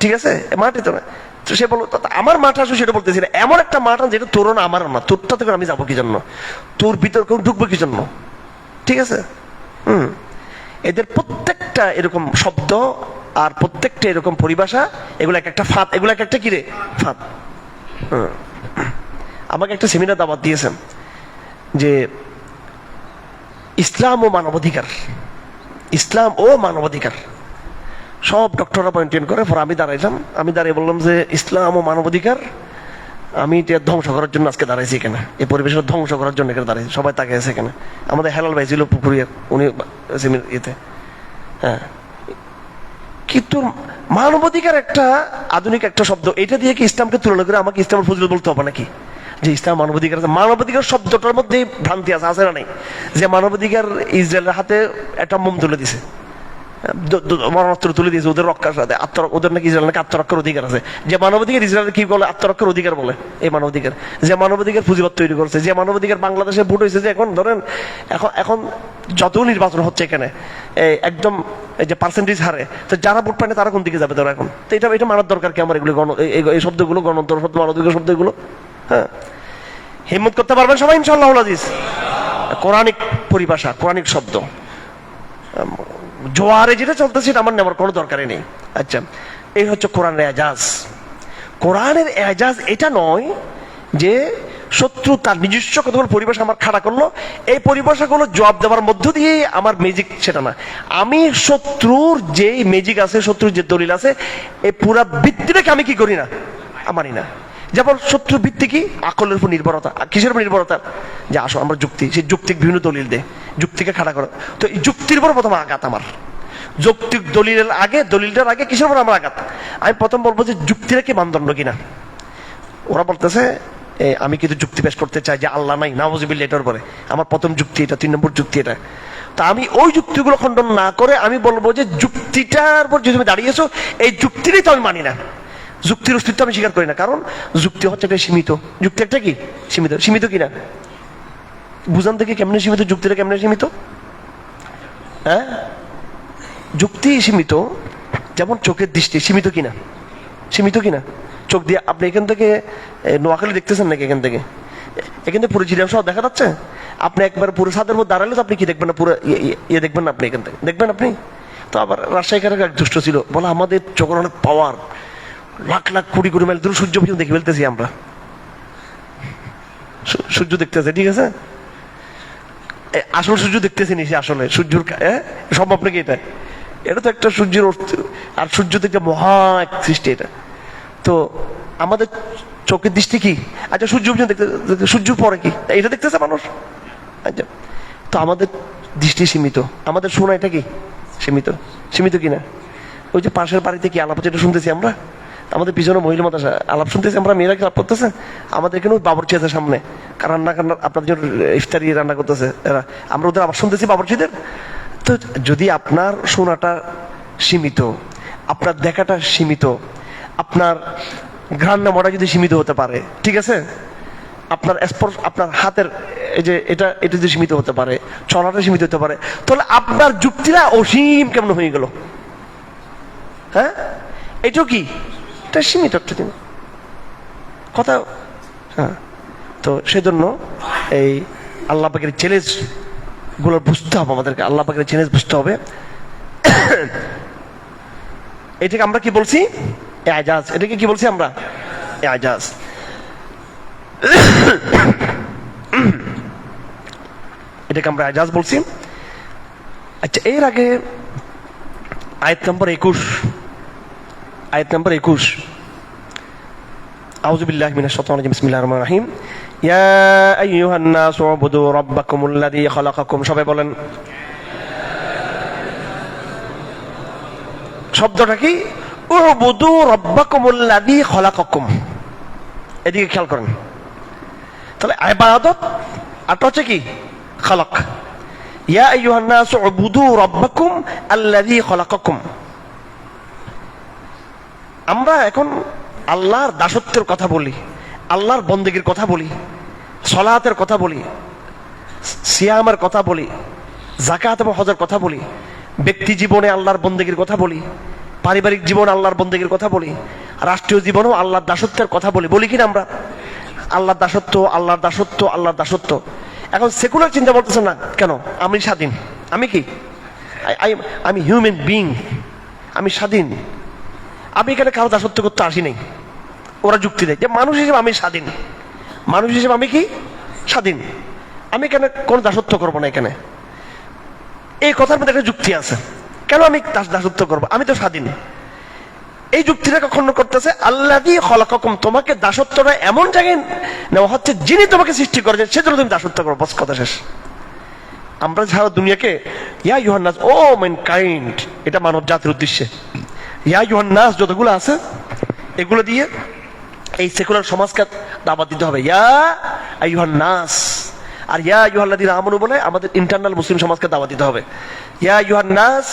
ঠিক আছে? মাঠে তো না। তো সে বললো আমার মাঠ আসো, সেটা বলতেছি না। এমন একটা মাঠ যেটা তোর না আমার না, তোরটা থেকে আমি যাবো কি জন্য? তোর ভিতর কেউ ঢুকবো কি জন্য? ঠিক আছে? এদের প্রত্যেকটা এরকম শব্দ আর প্রত্যেকটা এরকম পরিভাষা, এগুলো এক একটা ফাঁদ, এগুলো এক একটা কিরে ফাঁদ। আমাকে একটা সেমিনার দাওয়াত দিয়েছেন যে ইসলাম ও মানবাধিকার, ইসলাম ও মানবাধিকার। সব ডক্টররা পয়েন্ট করে। পরে আমি দাঁড়াইলাম, আমি দাঁড়িয়ে বললাম যে ইসলাম ও মানবাধিকার আমি এটা ধ্বংস করার জন্য আজকে দাঁড়াইছি এখানে, এই পরিবেশটা ধ্বংস করার জন্য এখানে দাঁড়াইছি। সবাই তাকে আছে এখানে। আমাদের হেলাল ভাই ছিল পুকুরিয়ার, উনি ইয়েতে। হ্যাঁ, কিন্তু মানবাধিকার একটা আধুনিক একটা শব্দ, এটা দিয়ে কি ইসলামকে তুলনা করে আমাকে ইসলামের ফজিলত বলতে হবে নাকি? যে ইসলাম মানবাধিকার আছে, মানবাধিকার শব্দটার মধ্যে ভ্রান্তি আছে, আছে না নাই? যে মানবাধিকার ইসরায়েলের হাতে একটা মোম তুলে দিছে, মরণাস্ত্র তুলে দিয়েছে ওদের রক্ষার সাথে, ওদের নাকি ইসরায়েল নাকি আত্মরক্ষার অধিকার আছে। যে মানবাধিকার ইসরায়েল কি বলে আত্মরক্ষার অধিকার বলে, এই মানবাধিকার। যে মানবাধিকার পুঁজিবাদ তৈরি করছে, যে মানবাধিকার বাংলাদেশে ভোট হয়েছে, যে এখন ধরেন এখন যত নির্বাচন হচ্ছে এখানে একদম এই যে পার্সেন্টেজ হারে, তো যারা ভোট পায় না তারা কোন দিকে যাবে? ধরো এখন তো এটা মানার দরকার কি আমার? এগুলো এই শব্দগুলো গণতন্ত্র শব্দ, মানবাধিকার শব্দগুলো, হ্যাঁ, হিম্মত করতে পারবেন সবাই ইনশাআল্লাহ আজিজ? কোরআনিক পরিভাষা, কোরআনিক শব্দ, জোয়ারে যেটা চলতেছে সেটা আমার নেওয়ার কোনো দরকারই নেই। আচ্ছা, এই হচ্ছে কোরআনের এজাজ। কোরআনের এজাজ এটা নয় যে শত্রু তার নিজস্ব কতগুলো পরিভাষা আমার খাড়া করলো, এই পরিভাষাগুলো জবাব দেওয়ার মধ্য দিয়ে আমার ম্যাজিক, সেটা না। আমি শত্রুর যে ম্যাজিক আছে, শত্রুর যে দলিল আছে, এই পুরা ভিত্তিটাকে আমি কি করি না, মানি না। যেমন শত্রুর ভিত্তি কি? আকলের উপর নির্ভরতা। কিসের উপর নির্ভরতা? যে আসো আমরা যুক্তি, সেই যুক্তিক বিভিন্ন দলিল দেয়, যুক্তিকে খাড়া করো। তো এই যুক্তির উপর প্রথম আঘাত আমার, যৌক্তিক দলিলের আগে, দলিলটার আগে কিসের উপর আমার আঘাত? আমি প্রথম বলবো যে যুক্তিটা কি মানদণ্ড কিনা। ওরা বলতেছে আমি কিন্তু যুক্তি পেশ করতে চাই যে আল্লাহ নাই, নাউযুবিল্লাহ, এটার পরে আমার প্রথম যুক্তি এটা, 3 নম্বর যুক্তি এটা। তা আমি ওই যুক্তিগুলো খণ্ডন না করে আমি বলবো যে যুক্তিটার উপর যে তুমি দাঁড়িয়েছো, এই যুক্তিটাই তো আমি মানি না, যুক্তির অস্তিত্ব আমি স্বীকার করি না। কারণ যুক্তি হচ্ছে একটা সীমিত, যুক্তি একটা কি সীমিত, সীমিত কিনা বুঝান থেকে কেমনে সীমিত, যুক্তিটা কেমনে সীমিত? হ্যাঁ, যুক্তি সীমিত, যেমন চোখের দৃষ্টি সীমিত কিনা, সীমিত কিনা? চোখ দিয়ে আপনি এখান থেকে নোয়াখালী দেখতেছেন নাকি? এখান থেকে পুরো জিরাম শহর দেখা যাচ্ছে? আপনি একবার পুরো ছাদের মধ্যে দাঁড়ালে তো আপনি কি দেখবেন না? পুরো ইয়ে দেখবেন না আপনি, এখান থেকে দেখবেন আপনি। তো আবার রাজশাহীকার এক দুষ্ট ছিল, বলে আমাদের চোখের অনেক পাওয়ার, লাখ লাখ কোটি কোটি মাইল দূর সূর্য পর্যন্ত দেখে ফেলতেছি আমরা, সূর্য দেখতেছে, ঠিক আছে? আসল সূর্য দেখতেছি নি, সে আসলে সূর্যের সম্ভব নাকি? এটা তো একটা সূর্যের, আর সূর্য থেকে মহা এক সৃষ্টি এটা। তো আমাদের চোখের দৃষ্টি কি? আচ্ছা, সূর্য দেখতে, সূর্যের পরে কি এটা দেখতেছে মানুষ? আচ্ছা, তো আমাদের দৃষ্টি সীমিত, আমাদের শোনা এটা কি সীমিত, সীমিত কিনা? ওই যে পাশের বাড়িতে কি আলাপ হচ্ছে এটা শুনতেছি আমরা, আমাদের পিছনে মহিলা মাদ্রাসা আলাপ শুনতেছি আমরা, মেয়েরা কি আলাপ করতেছে, আমাদের এখানে বাবুর্চি আছে সামনে, রান্না আপনাদের জন্য ইফতারি রান্না করতেছে এরা, আমরা ওদের আবার শুনতেছি বাবুর্চিদের। তো যদি আপনার শোনাটা সীমিত, আপনার দেখাটা সীমিত, আপনার ঘ্রাণ নেওয়াটা যদি সীমিত হতে পারে, ঠিক আছে, আপনার স্পর্শ, আপনার হাতের এই যে এটা যদি সীমিত হতে পারে, চলাটা সীমিত হতে পারে, তাহলে আপনার যুক্তিরা অসীম কেমন হয়ে গেল? হ্যাঁ, এটাও কি এটা সীমিত একটা দিন কথা। হ্যাঁ, তো সেজন্য এই আল্লাহ পাকের চ্যালেঞ্জ গুলো বুঝতে হবে আমাদেরকে, আল্লাহ পাকের চ্যালেঞ্জ বুঝতে হবে। এটাকে আমরা কি বলছি? এজাজ। এটাকে কি বলছি আমরা? এজাজ। এটাকে আমরা এজাজ বলছি। আচ্ছা, এর আগে আয়াত নম্বর 21, আয়াত নম্বর 21, আউযু বিল্লাহি মিনাশ শাইতানির রাজিম, বিসমিল্লাহির রহমানির রহিম, ইয়া আইয়ুহান নাসু উবুদু রাব্বাকুমুল্লাযী খালাকাকুম। সবাই বলেন শব্দটা কি? উবুদু রাব্বাকুমুল্লাযী খালাকাকুম। এদিকে খেয়াল করেন, তাহলে ইবাদত আর হচ্ছে কি? খালাক। ইয়া আইয়ুহান নাসু উবুদু রাব্বাকুম আল্লাযী খালাকাকুম। আমরা এখন আল্লাহর দাসত্বের কথা বলি, আল্লাহর বন্দেগীর কথা বলি, সালাতের কথা বলি, সিয়ামের কথা বলি, যাকাত এবং হজের কথা বলি, ব্যক্তি জীবনে আল্লাহর বন্দেগীর কথা বলি, পারিবারিক জীবনে আল্লাহর বন্দেগীর কথা বলি, রাষ্ট্রীয় জীবনেও আল্লাহর দাসত্বের কথা বলি, বলি কিনা আমরা? আল্লাহর দাসত্ব, আল্লাহর দাসত্ব, আল্লাহর দাসত্ব। এখন সেকুলার চিন্তা বলতেছে না কেন? আমি স্বাধীন, আমি কি, আমি হিউম্যান বিইং, আমি স্বাধীন, আমি এখানে কারো দাসত্ব করতে আসি নাই। ওরা যুক্তি দেয় যে মানুষ হিসেবে আমি স্বাধীন, মানুষ হিসেবে আমি কি স্বাধীন, আমি এখানে কোনো দাসত্ব করবো না। এখানে এই কথার মধ্যে একটা যুক্তি আছে, কেন আমি দাসত্ব করবো? আমি তো স্বাধীন। এই যুক্তিটাকে খণ্ডন করতেছে আল্লাযী খালাকাকুম। তোমাকে দাসত্বটা এমন জায়গায় নেওয়া হচ্ছে যিনি তোমাকে সৃষ্টি করেছেন, সেজন্য তুমি দাসত্ব করো, বস, কথা শেষ। আমরা সারা দুনিয়াকে ইয়া আইয়ুহান নাস, ও ম্যানকাইন্ড, এটা মানব জাতির উদ্দেশ্যে, ইয়া আইয়ুহান নাস যতগুলো আছে এগুলো দিয়ে এই সেকুলার সমাজকে দাওয়াত দিতে হবে, ইয়া আইয়ুহান নাস। আর ইয়া আইয়ুহাল্লাযীনা আমানু বলে আমাদের ইন্টারনাল মুসলিম সমাজকে দাওয়াত দিতে হবে, ইয়া আইয়ুহান নাস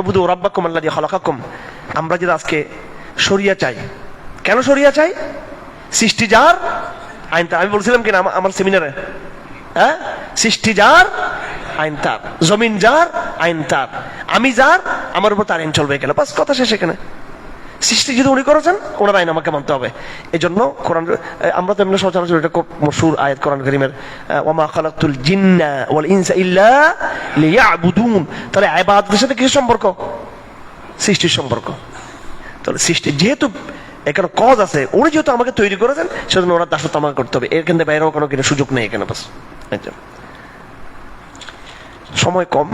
উবুদু রাব্বাকুম আল্লাযী খালাকাকুম। আমরা যদি আজকে শরিয়া চাই, কেন শরিয়া চাই? সৃষ্টি যার আইন তার। আমি বলছিলাম কিনা আমার সেমিনারে, হ্যাঁ, সৃষ্টি যার আইন তার, জমিন যার আইন তার, আমি যার আমার উপর তার আইন চলবে, এখানে বাস কথা শেষ। এখানে সৃষ্টি যদি উনি করেছেন ওনার আইন আমাকে মানতে হবে। এই জন্য কোরআন, আমরা তো এমনি সচরাচর এটা খুব মশহুর আয়াত কোরআন কারীমের, ওয়ামা খালাকতুল জিন্না ওয়াল ইনসা ইল্লা লিয়াবুদুন। তাহলে ইবাদতের সাথে কিসের সম্পর্ক? সৃষ্টির সম্পর্ক। তাহলে সৃষ্টি যেহেতু এখানে কজ আছে, উনি যেহেতু আমাকে তৈরি করেছেন সেজন্য ওনার দাসত্ব আমাকে করতে হবে, এর কিন্তু বাইরেও কোনো কিছু সুযোগ নেই এখানে। বাস সময় কম,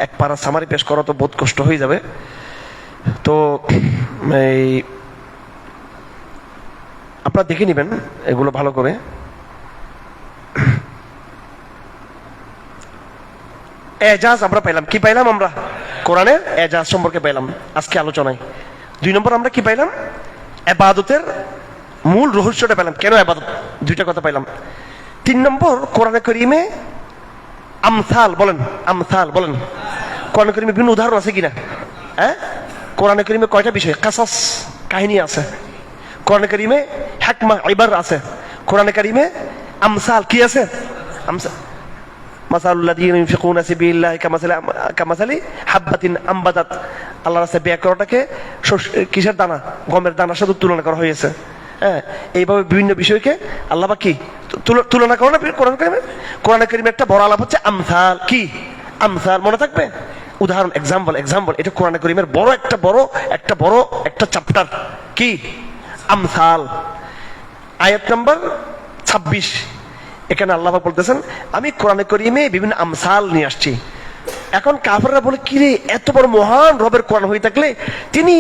এক পারা সামারি পেশ করা তো বহুত কষ্ট হয়ে যাবে। তো এই আপনারা দেখে নেবেন এগুলো ভালো করে। এজাজ আমরা পাইলাম, কি পাইলাম? আমরা কোরআনের এজাজ সম্পর্কে পাইলাম আজকে আলোচনায়। 2 নম্বর আমরা কি পাইলাম? ইবাদতের মূল রহস্যটা পেলাম, কেন ইবাদত, 2টা কথা পাইলাম। 3 নম্বর কোরআনে কারীমে আমসাল বলেন, আমসাল বলেন, কোরআনে কারীমে বিভিন্ন উদাহরণ আছে কিনা? হ্যাঁ, কোরআনে কারীমে কয়টা বিষয়? কাসাস, কাহিনী আছে। কোরআনে কারীমে হিকমা, ইবার আছে। কোরআনে কারীমে আমসাল কি আছে? আমসাল মাসালুল্লাযীনা ইউনফিকুনা ফি সাবিলিল্লাহি কামাসালি হাববাতিন আমবাতাত। আল্লাহর রাস্তায় ব্যয় করাটাকে কিসের দানা? গমের দানার সাথে তুলনা করা হয়েছে। হ্যাঁ, এইভাবে বিভিন্ন বিষয়কে আল্লাহ কি তুলনা করে না কোরআন কারীমে। কোরআন কারীমে একটা বড় আলাপ হচ্ছে আমসাল। কি আমসাল? মনে থাকবে? উদাহরণ, এক্সাম্পল, এক্সাম্পল। এটা কোরআন কারীমের বড় একটা চ্যাপ্টার। কি? আমসাল। আয়াত নাম্বার 26, এখানে আল্লাহ বলতেছেন আমি কোরআনে কারীমে বিভিন্ন আমসাল নিয়ে আসছি। এখন কাফেররা বলে, কি রে, এত বড় মহান রবের কোরআন হয়ে থাকলে তিনি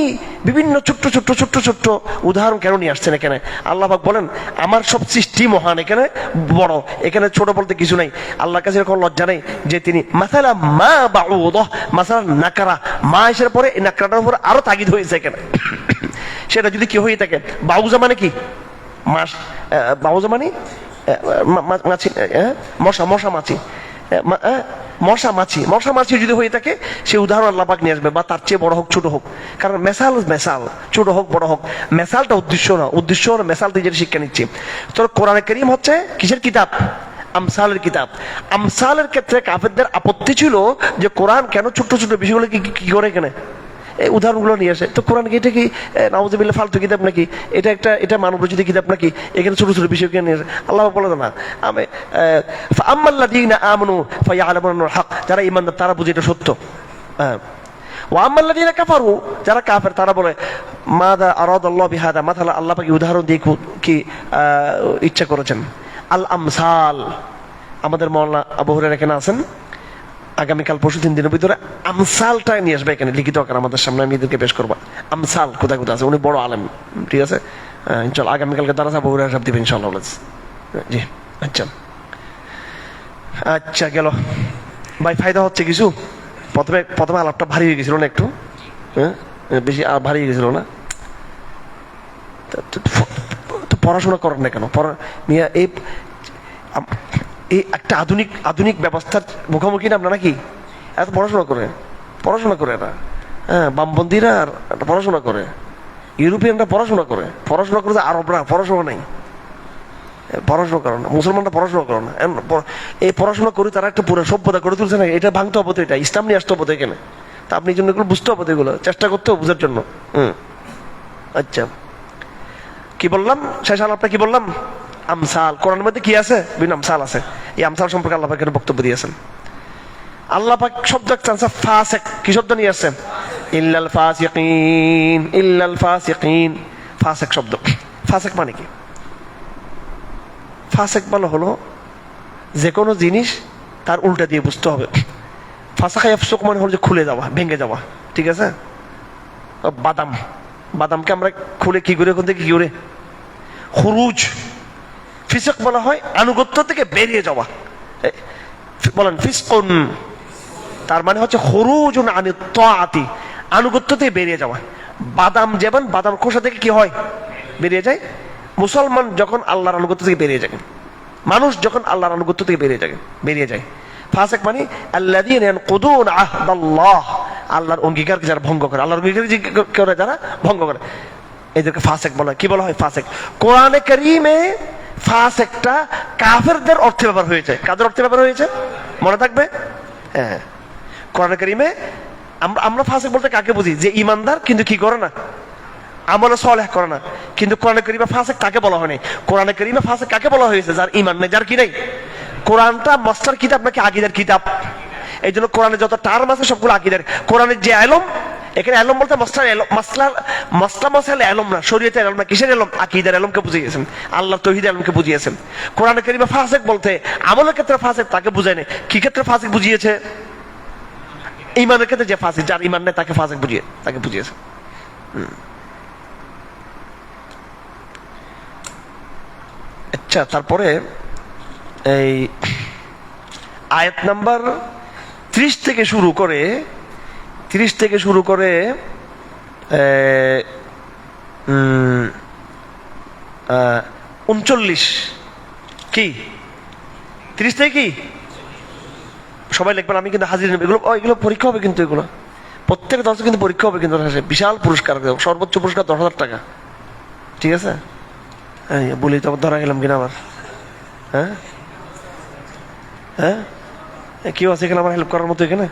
বিভিন্ন ছোট্ট ছোট্ট ছোট্ট ছোট্ট উদাহরণ কেন নিয়ে আসছেন এখানে? আল্লাহ পাক বলেন আমার সব সৃষ্টি মহান, এখানে বড়, এখানে ছোট বলতে কিছু নাই। আল্লাহর কাছে এরকম লজ্জা নেই যে তিনি মাসালা মা বাউদা, মাসালা নাকারা, মা এসের পরে এই নাকরাটার উপর আরো তাগিদ হয়েছে এখানে। সেটা যদি কি হয়ে থাকে, বাউজা মানে কি? মাস, বাউজা মানে মাছি, মশা, মশা মাছি, মশা মাছি, মশা মাছি যদি হয়ে থাকে সে উদাহরণ আল্লাহ পাক নিয়ে আসবে, বা তার চেয়ে বড় হোক ছোট হোক। কারণ মেসাল, মেসাল ছোট হোক বড় হোক, মেসালটা উদ্দেশ্য না, উদ্দেশ্য হলো মেসাল থেকে যেটা শিক্ষা নিচ্ছি। তো কোরআনে কারীম হচ্ছে কিসের কিতাব? আমসালের কিতাব। আমসালের ক্ষেত্রে কাফেরদের আপত্তি ছিল যে কোরআন কেন ছোট্ট ছোট বিষয়গুলো কি করে এখানে এই উদাহরণগুলো নিয়ে আসে? তো কোরআন কি এটা কি নাউযুবিল্লাহ ফালতু কিতাব নাকি? এটা মানব রচিত কিতাব নাকি? এখানে ছোট ছোট বিষয়কে নিয়ে আসে? আল্লাহ বলে না, আমি ফাআম্মাল্লাযীনা আমানু ফায়ালামুনাল হক, যারা ঈমানদার তারা বুঝে এটা সত্য। হ্যাঁ, ওয়া আম্মাল্লাযীনা কাফারু, যারা কাফের তারা বলে মাযা আরাদাল্লাহু বিহাদা, মাথালা আল্লাহ পাক উদাহরণ দিয়ে কি ইচ্ছা করেছেন। আল আমসাল, আমাদের মাওলানা আবু হুরায়রা এখানে আছেন, আগামীকাল পরশু 3 দিনের ভিতরে আমসালটা নিয়ে আসবে এখানে লিখিত আকারে আমাদের সামনে, আমি এদেরকে পেশ করবো। আমসাল কোথায় কোথায় আছে, উনি বড় আলেম, ঠিক আছে? ইনশাআল্লাহ আগামীকালকে দ্বারা আবু হুরায়রা সাহেব দিবেন ইনশাআল্লাহ। জি, আচ্ছা আচ্ছা, গেল ভাই, ফায়দা হচ্ছে কিছু? প্রথমে আলাপটা ভারী হয়ে গেছিল না একটু? হ্যাঁ, বেশি ভারী হয়ে গেছিল না? তো পড়াশোনা করেন না কেন? এই একটা আধুনিক ব্যবস্থার মুখোমুখি না আপনারা, নাকি এত পড়াশোনা করে না? হ্যাঁ, বামপন্থীরা পড়াশোনা করে, ইউরোপিয়ানরা পড়াশোনা করে আরবরা পড়াশোনা নাই, পড়াশোনা করে না, মুসলমানরা পড়াশোনা করে না। এই পড়াশোনা করে তারা একটা পুরো সভ্যতা করে তুলছে না, এটা ভাঙতে হবে তো, এটা ইসলাম নিয়ে আসতে হবে তো এখানে। তা আপনি জন্য এগুলো বুঝতে হবে, এগুলো চেষ্টা করতে হবে বুঝার জন্য। আচ্ছা, কি বললাম শেষ আলাপটা? কি বললাম? আমসাল। কোরআনের মধ্যে কি আছে? বিভিন্ন আমসাল আছে। এই আমসাল সম্পর্কে আল্লাহ পাক বক্তব্য দিয়েছেন। আল্লাহ পাক শব্দ ফাসিক, কি শব্দ নিয়ে আসছেন? ইল্লাল ফাসিকিন, ইল্লাল ফাসিকিন। ফাসিক শব্দ, ফাসিক মানে কি? ফাসিক বলা হলো যে কোনো জিনিস তার উল্টা দিয়ে বুঝতে হবে। ফাসাকা ইয়াফসুক মানে হলো যে খুলে যাওয়া, ভেঙে যাওয়া, ঠিক আছে? বাদামকে আমরা খুলে কি করে, ওখান থেকে কি করে খুরুজ। ফিসক বলা হয় আনুগত্য থেকে বেরিয়ে যাওয়া, বলেন ফিসকুন, তার মানে হচ্ছে খুরুজুন আনি তাআতি, আনুগত্য থেকে বেরিয়ে যাওয়া। বাদাম যেমন বাদাম খোসা থেকে কি হয়, বেরিয়ে যায়, মুসলমান যখন আল্লাহর আনুগত্য থেকে বেরিয়ে যায়, মানুষ যখন আল্লাহর আনুগত্য থেকে বেরিয়ে যায়। ফাসিক মানে আল্লাযীনা ইয়ানকুদুনা আহদাল্লাহ, আল্লাহর অঙ্গীকারকে যারা ভঙ্গ করে, আল্লাহর অঙ্গীকার করে যারা ভঙ্গ করে, এদেরকে ফাসিক বলা হয়। কি বলা হয়? ফাসিক। কোরআনে কারীমে ফাসিকটা কাফেরদের অর্থে ব্যবহার হয়েছে। কাদের অর্থে ব্যবহার হয়েছে মনে থাকবে? হ্যাঁ, কোরআনে কারীমে আমরা ফাসিক বলতে কাকে বুঝি? যে ঈমানদার কিন্তু কি করে না, আমলে সালেহ করে না। কিন্তু কোরআনে কারীমে ফাসিক কাকে বলা হয়নি। কোরআনে কারীমে ফাসিক কাকে বলা হয়েছে? যার ঈমান নেই, যার কি নেই। কোরআনটা মাস্টার কিতাব নাকি আকীদার কিতাব? এই জন্য কোরআনে যত টার্ম আছে সবগুলো আকীদার। কোরআনের যে ইলম, এখানে ইলম বলতে মাসলা ইলম না, শরীয়তের ইলম না, কিসের ইলম? আকীদার ইলমকে বুঝিয়েছেন, আল্লাহর তাওহীদের ইলমকে বুঝিয়েছেন। কোরআনে কারীমে ফাসিক বলতে আমলের ক্ষেত্রে ফাসিক তাকে বুঝায় না। কি ক্ষেত্রে ফাসিক বুঝিয়েছে? ঈমানের ক্ষেত্রে যে ফাসিক, যার ঈমান নেই তাকে ফাসিক বুঝিয়েছে। আচ্ছা, তারপরে এই আয়াত নাম্বার 30 থেকে শুরু করে 39 কি 30 থেকে কি সবাই লিখবেন, আমি কিন্তু হাজির নেব। এগুলো পরীক্ষা হবে, কিন্তু এগুলো প্রত্যেক দর্শক কিন্তু পরীক্ষা হবে, কিন্তু বিশাল পুরস্কার, সর্বোচ্চ পুরস্কার 10,000 টাকা। ঠিক আছে, বলি তো ধরা গেলাম কিনা আবার? হ্যাঁ হ্যাঁ, কেউ আছে এখানে আমার হেল্প করার মতো? এখানে